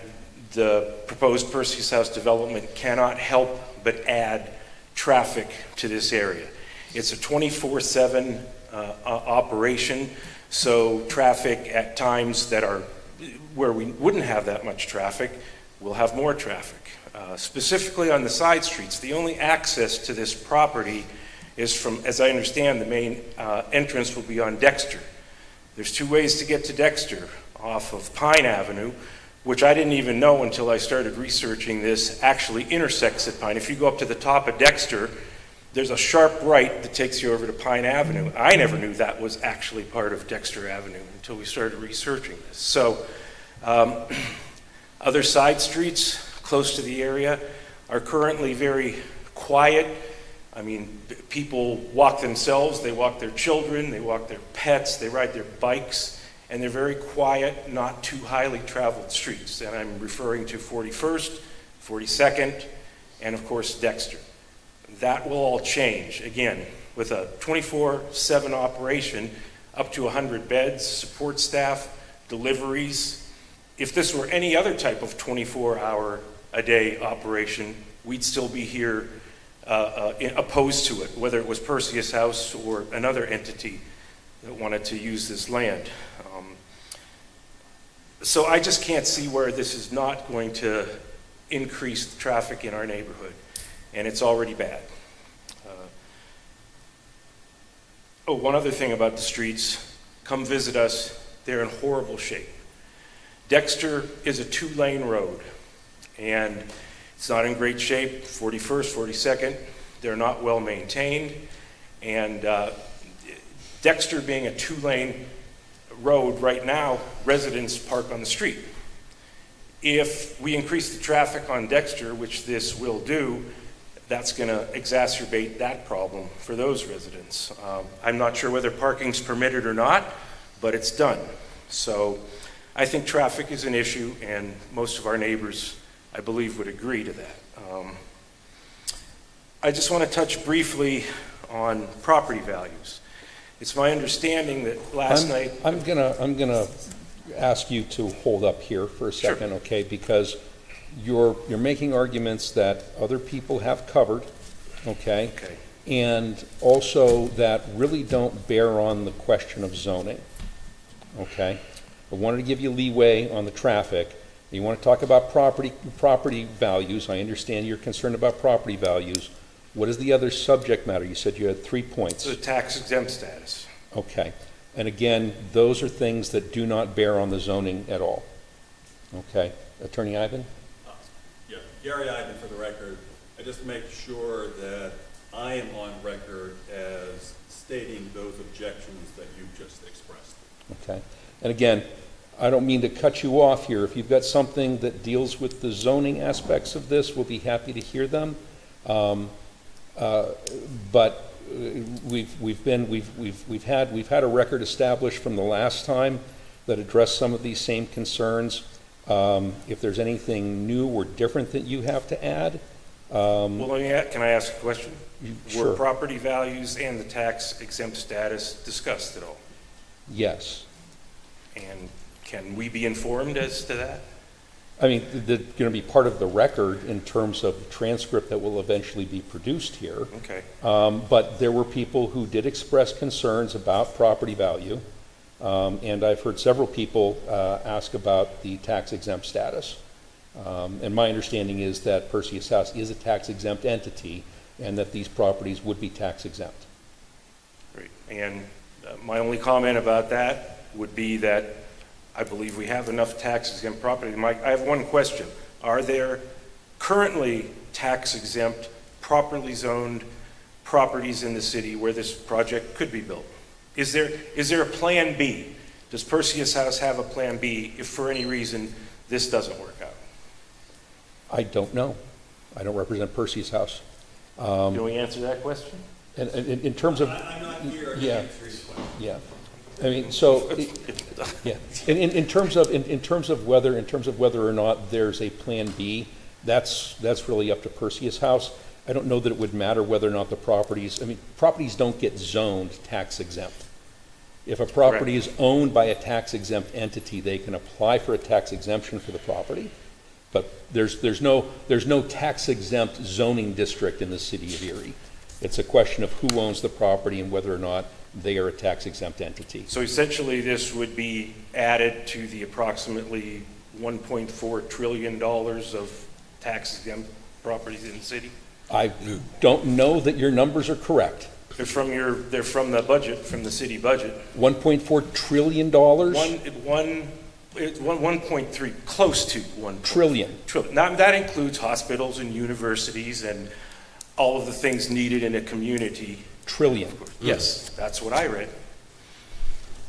the proposed Perseus House development cannot help but add traffic to this area. It's a 24/7 operation, so traffic at times that are where we wouldn't have that much traffic, we'll have more traffic. specifically on the side streets. The only access to this property is from, as I understand, the main entrance will be on Dexter. There's two ways to get to Dexter, off of Pine Avenue, which I didn't even know until I started researching this, actually intersects at Pine. If you go up to the top of Dexter, there's a sharp right that takes you over to Pine Avenue. I never knew that was actually part of Dexter Avenue until we started researching this. So other side streets close to the area are currently very quiet. I mean, people walk themselves, they walk their children, they walk their pets, they ride their bikes, and they're very quiet, not too highly traveled streets. And I'm referring to 41st, 42nd, and of course Dexter. That will all change, again, with a 24/7 operation, up to 100 beds, support staff, deliveries. If this were any other type of 24-hour-a-day operation, we'd still be here opposed to it, whether it was Perseus House or another entity that wanted to use this land. So I just can't see where this is not going to increase the traffic in our neighborhood, and it's already bad. One other thing about the streets, come visit us, they're in horrible shape. Dexter is a 2-lane road, and it's not in great shape. 41st, 42nd, they're not well maintained, and Dexter being a 2-lane road right now, residents park on the street. If we increase the traffic on Dexter, which this will do, that's going to exacerbate that problem for those residents. I'm not sure whether parking's permitted or not, but it's done. So I think traffic is an issue, and most of our neighbors, I believe, would agree to that. I just want to touch briefly on property values. It's my understanding that last night... I'm gonna ask you to hold up here for a second, Sure. okay? Because you're making arguments that other people have covered, okay? Okay. And also that really don't bear on the question of zoning, okay? I wanted to give you leeway on the traffic. You want to talk about property values. I understand you're concerned about property values. What is the other subject matter? You said you had 3 points. The tax exempt status. Okay. And again, those are things that do not bear on the zoning at all. Okay. Attorney Ivan? Yeah, Gary Ivan for the record. I just make sure that I am on record as stating those objections that you just expressed. Okay. And again, I don't mean to cut you off here. If you've got something that deals with the zoning aspects of this, we'll be happy to hear them. But we've had a record established from the last time that addressed some of these same concerns. If there's anything new or different that you have to add. Well, can I ask a question? Sure. Were property values and the tax exempt status discussed at all? Yes. And can we be informed as to that? I mean, they're going to be part of the record in terms of the transcript that will eventually be produced here. Okay. But there were people who did express concerns about property value, and I've heard several people ask about the tax exempt status. And my understanding is that Perseus House is a tax exempt entity, and that these properties would be tax exempt. Great. And my only comment about that would be that I believe we have enough tax exempt property. Mike, I have one question. Are there currently tax exempt, properly zoned properties in the city where this project could be built? Is there a plan B? Does Perseus House have a plan B if for any reason this doesn't work out? I don't know. I don't represent Perseus House. Can we answer that question? And in terms of... I'm not here to Yeah. answer your question. Yeah. I mean, so, yeah. In terms of whether or not there's a plan B, that's really up to Perseus House. I don't know that it would matter whether or not the properties don't get zoned tax exempt. If a property is owned by a tax exempt entity, they can apply for a tax exemption for the property. But there's no tax exempt zoning district in the city of Erie. It's a question of who owns the property and whether or not they are a tax exempt entity. So essentially this would be added to the approximately $1.4 trillion of tax exempt properties in the city? I don't know that your numbers are correct. They're from the budget, from the city budget. $1.4 trillion? 1.3, close to 1 trillion. Now, that includes hospitals and universities and all of the things needed in a community. Trillion. Yes, that's what I read.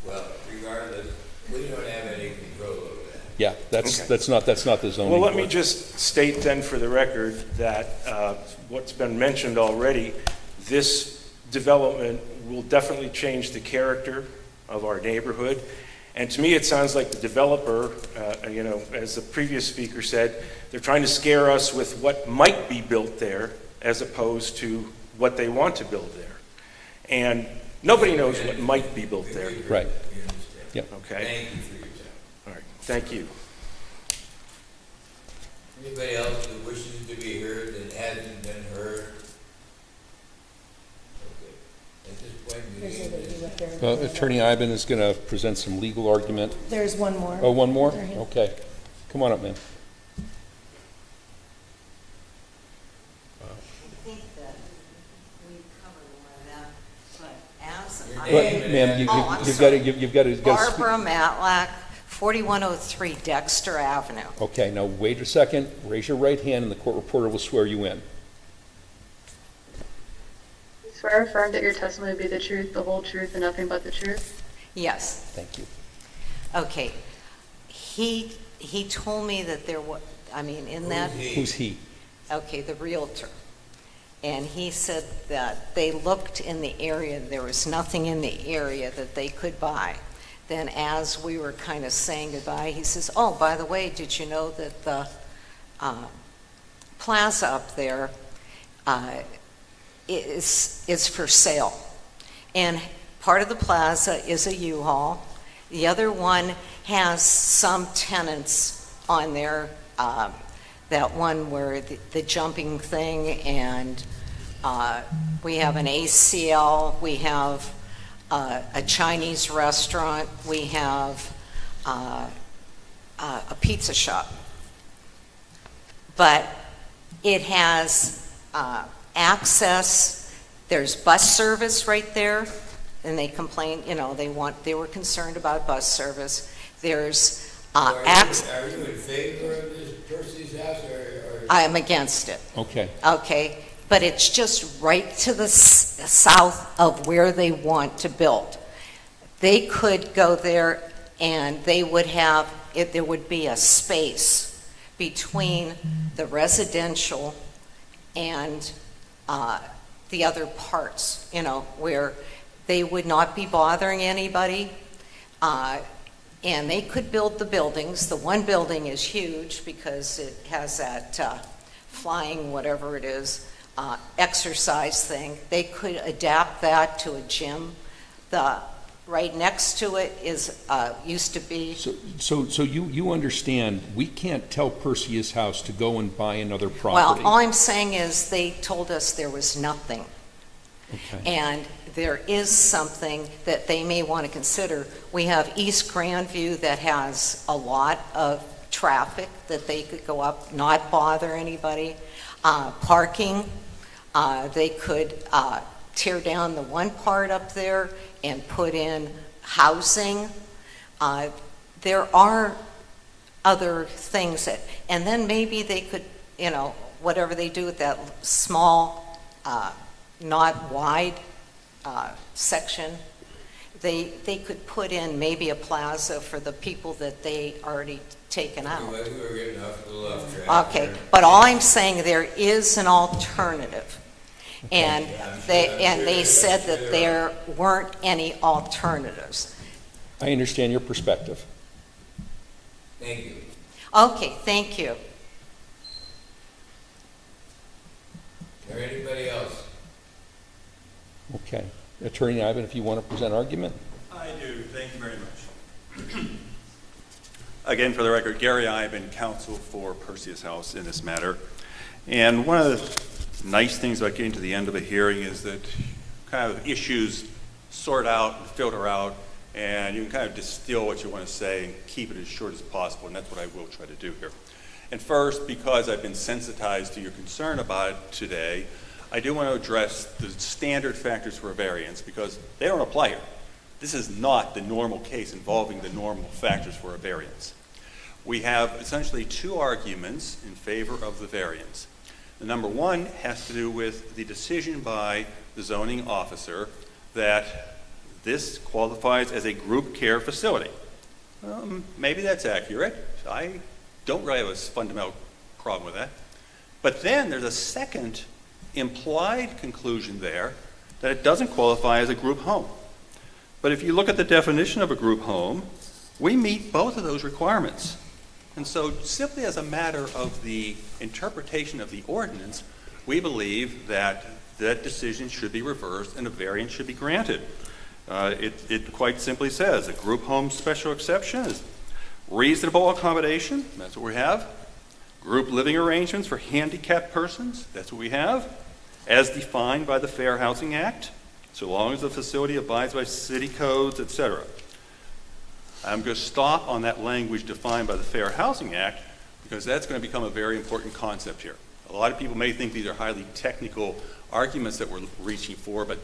Well, regardless, we don't have any control over that. Yeah, that's not the zoning. Well, let me board. just state then for the record that what's been mentioned already, this development will definitely change the character of our neighborhood. And to me, it sounds like the developer, as the previous speaker said, they're trying to scare us with what might be built there as opposed to what they want to build there. And nobody knows what might be built there. Right. Yep. Okay. Thank you for your time. All right. Thank you. Anybody else that wishes to be heard that hasn't been heard? Okay. At this point, we Attorney Iben is going to present some legal argument. There's one more. Oh, one more? Right here. Okay. Come on up, ma'am. I think that we've covered a lot of that, but as Ma'am, you've got to. Barbara Matlack, 4103 Dexter Avenue. Okay, now wait a second. Raise your right hand and the court reporter will swear you in. Swear or affirm that your testimony will be the truth, the whole truth, and nothing but the truth? Yes. Thank you. Okay. He told me that there was, in that. Who's he? Okay, the realtor. And he said that they looked in the area, there was nothing in the area that they could buy. Then as we were kind of saying goodbye, he says, oh, by the way, did you know that the plaza up there is for sale? And part of the plaza is a U-Haul. The other one has some tenants on there, that one where the jumping thing, and we have an ACL, we have a Chinese restaurant, we have a pizza shop. But it has access, there's bus service right there, and they complained, they were concerned about bus service. There's access. Are you in favor of this Percy's house or? I am against it. Okay. Okay, but it's just right to the south of where they want to build. They could go there and they would have, there would be a space between the residential and the other parts, where they would not be bothering anybody. And they could build the buildings. The one building is huge because it has that flying, whatever it is, exercise thing. They could adapt that to a gym. The right next to it is used to be. So you understand, we can't tell Perseus House to go and buy another property. Well, all I'm saying is they told us there was nothing. Okay. And there is something that they may want to consider. We have East Grandview that has a lot of traffic that they could go up, not bother anybody. Parking, they could tear down the one part up there and put in housing. There are other things that, and then maybe they could, whatever they do with that small, not wide section, they could put in maybe a plaza for the people that they already taken out. Anyway, we were getting off the left track. Okay, but all I'm saying, there is an alternative. And they said that there weren't any alternatives. I understand your perspective. Thank you. Okay, thank you. Is there anybody else? Okay. Attorney Iben, if you want to present argument. I do. Thank you very much. Again, for the record, Gary Iben, counsel for Perseus House in this matter. And one of the nice things about getting to the end of a hearing is that kind of issues sort out and filter out, and you can kind of distill what you want to say and keep it as short as possible, and that's what I will try to do here. And first, because I've been sensitized to your concern about it today, I do want to address the standard factors for a variance because they don't apply here. This is not the normal case involving the normal factors for a variance. We have essentially two arguments in favor of the variance. The number one has to do with the decision by the zoning officer that this qualifies as a group care facility. Maybe that's accurate. I don't really have a fundamental problem with that. But then there's a second implied conclusion there that it doesn't qualify as a group home. But if you look at the definition of a group home, we meet both of those requirements. And so simply as a matter of the interpretation of the ordinance, we believe that that decision should be reversed and a variance should be granted. It quite simply says a group home special exception is reasonable accommodation, that's what we have. Group living arrangements for handicapped persons, that's what we have, as defined by the Fair Housing Act, so long as the facility abides by city codes, etc. I'm going to stop on that language defined by the Fair Housing Act because that's going to become a very important concept here. A lot of people may think these are highly technical arguments that we're reaching for, but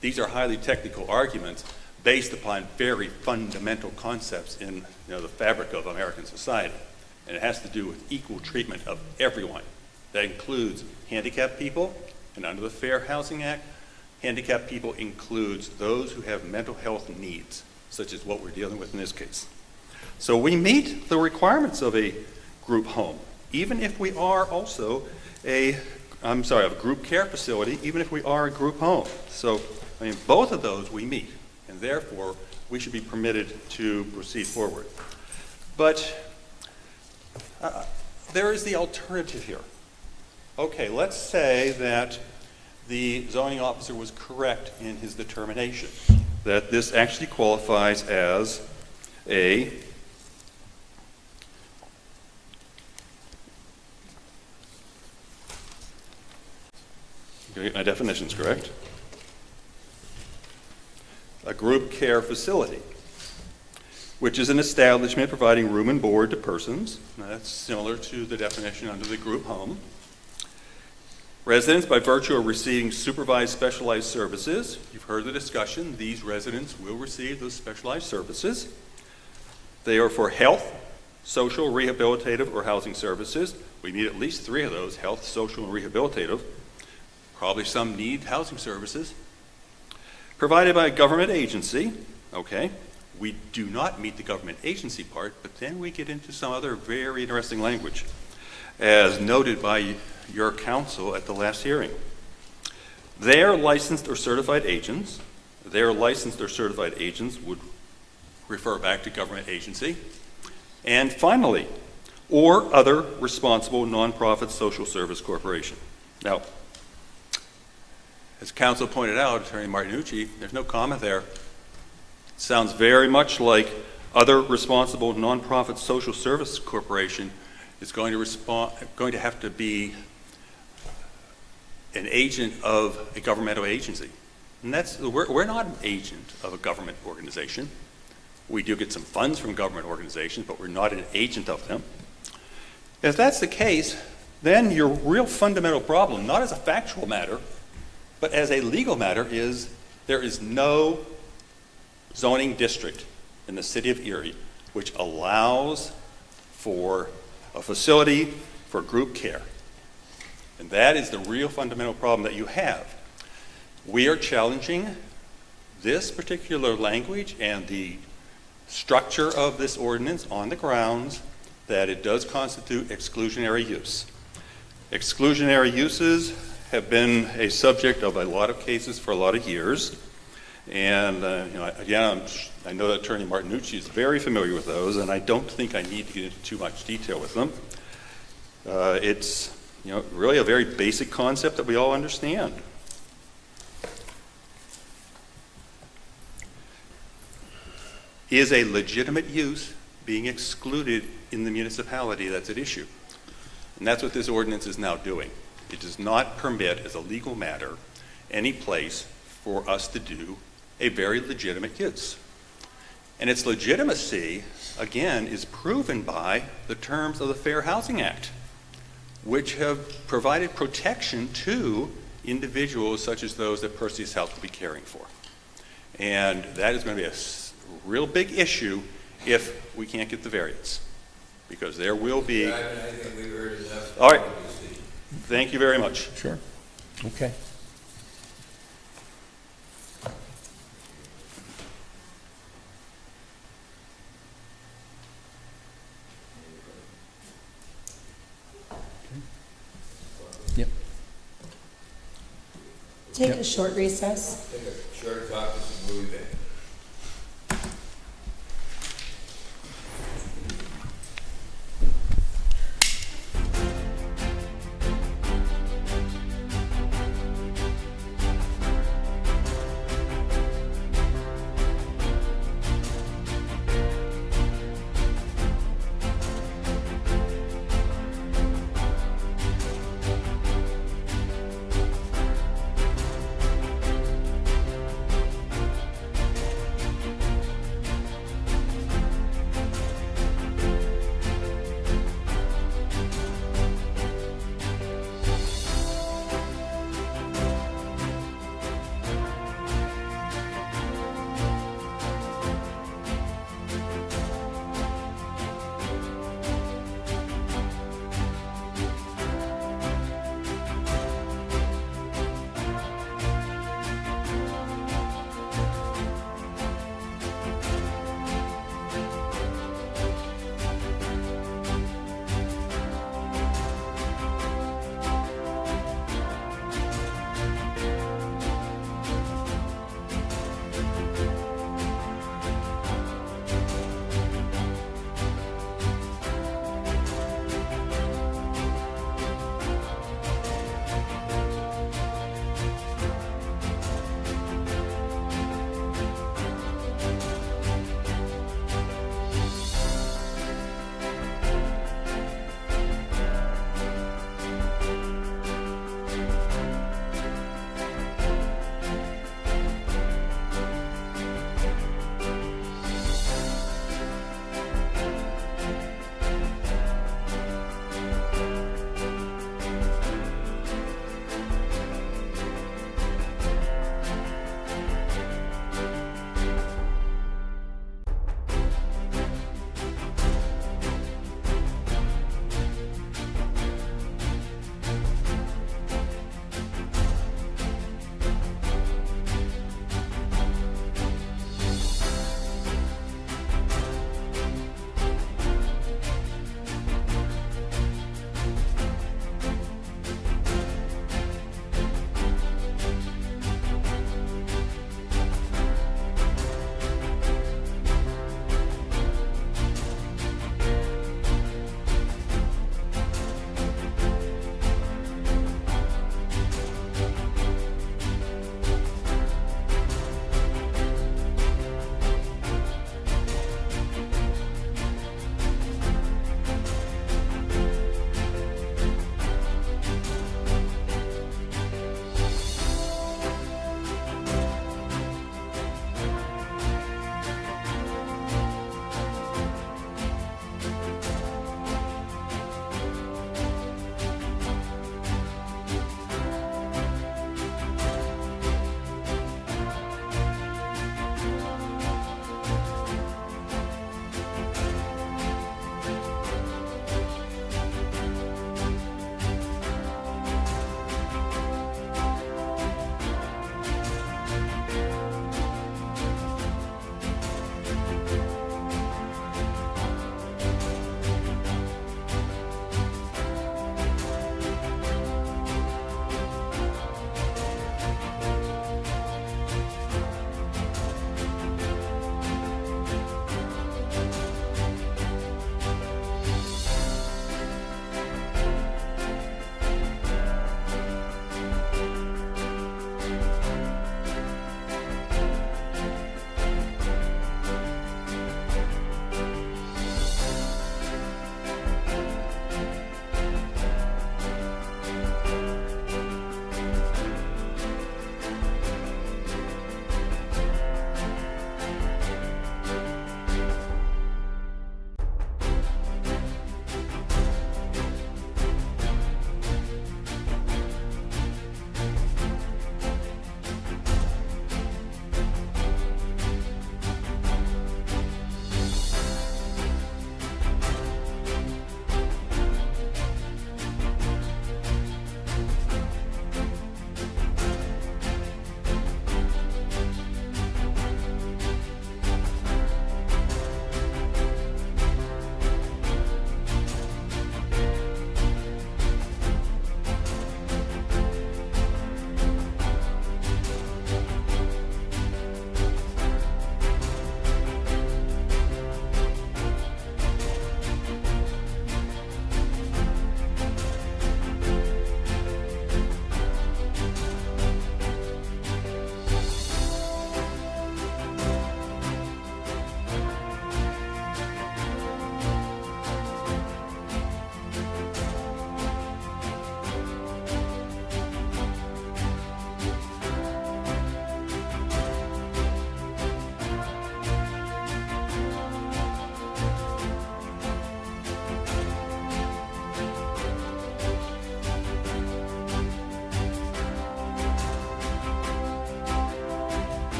these are highly technical arguments based upon very fundamental concepts in the fabric of American society. And it has to do with equal treatment of everyone. That includes handicapped people, and under the Fair Housing Act, handicapped people includes those who have mental health needs, such as what we're dealing with in this case. So we meet the requirements of a group home, even if we are also a group care facility, even if we are a group home. So, both of those we meet, and therefore we should be permitted to proceed forward. But there is the alternative here. Okay, let's say that the zoning officer was correct in his determination that this actually qualifies as a my definition's correct. A group care facility, which is an establishment providing room and board to persons. Now, that's similar to the definition under the group home. Residents, by virtue of receiving supervised specialized services, you've heard the discussion, these residents will receive those specialized services. They are for health, social, rehabilitative, or housing services. We need at least three of those, health, social, and rehabilitative. Probably some need housing services. Provided by a government agency, okay. We do not meet the government agency part, but then we get into some other very interesting language, as noted by your counsel at the last hearing. Their licensed or certified agents would refer back to government agency. And finally, or other responsible nonprofit social service corporation. Now, as counsel pointed out, Attorney Martinucci, there's no comma there. It sounds very much like other responsible nonprofit social service corporation is going to have to be an agent of a governmental agency. And we're not an agent of a government organization. We do get some funds from government organizations, but we're not an agent of them. If that's the case, then your real fundamental problem, not as a factual matter, but as a legal matter, is there is no zoning district in the city of Erie which allows for a facility for group care. And that is the real fundamental problem that you have. We are challenging this particular language and the structure of this ordinance on the grounds that it does constitute exclusionary use. Exclusionary uses have been a subject of a lot of cases for a lot of years. And again, I know that Attorney Martinucci is very familiar with those, and I don't think I need to get into too much detail with them. It's really a very basic concept that we all understand. Is a legitimate use being excluded in the municipality that's at issue? And that's what this ordinance is now doing. It does not permit, as a legal matter, any place for us to do a very legitimate use. And its legitimacy, again, is proven by the terms of the Fair Housing Act, which have provided protection to individuals such as those that Perseus House will be caring for. And that is going to be a real big issue if we can't get the variance, because there will be... I think we've heard enough. All right. Thank you very much. Sure. Okay. Yep. Take Yep. a short recess. Take a short caucus and we'll be back.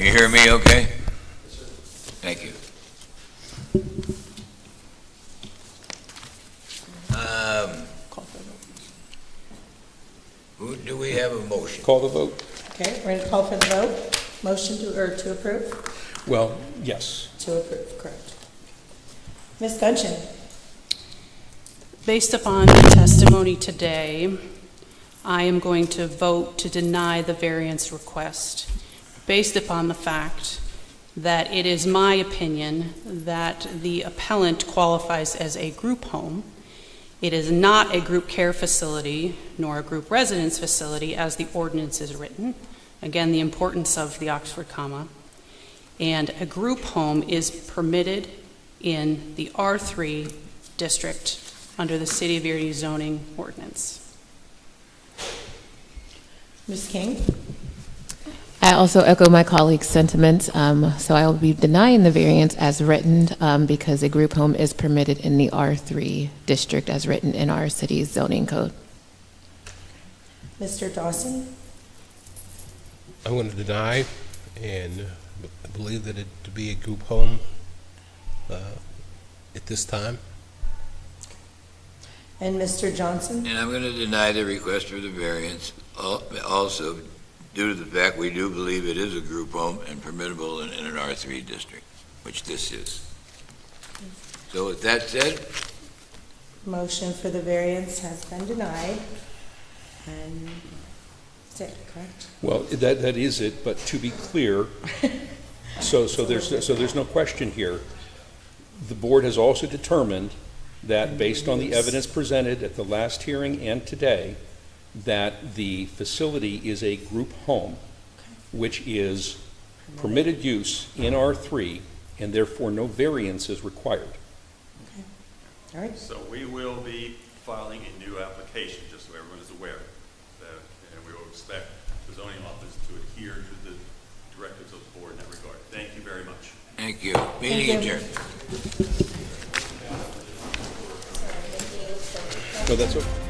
You hear me okay? Thank you. Do we have a motion? Call the vote? Okay, we're going to call for the vote. Motion to approve? Well, yes. To approve, correct. Ms. Gunchen? Based upon the testimony today, I am going to vote to deny the variance request based upon the fact that it is my opinion that the appellant qualifies as a group home. It is not a group care facility nor a group residence facility as the ordinance is written. Again, the importance of the Oxford comma. And a group home is permitted in the R3 district under the City of Erie zoning ordinance. Ms. King? I also echo my colleague's sentiments, so I will be denying the variance as written because a group home is permitted in the R3 district as written in our city's zoning code. Mr. Dawson? I'm going to deny and believe that it to be a group home at this time. And Mr. Johnson? And I'm going to deny the request for the variance also due to the fact we do believe it is a group home and permissible in an R3 district, which this is. So with that said, Motion for the variance has been denied. And is that correct? Well, that is it, but to be clear, so there's no question here. The board has also determined that based on the evidence presented at the last hearing and today, that the facility is a group home, which is permitted use in R3, and therefore no variance is required. Okay. All right. So we will be filing a new application, just so everyone is aware. And we will expect the zoning office to adhere to the directives of the board in that regard. Thank you very much. thank you. Meeting adjourned. No, that's okay.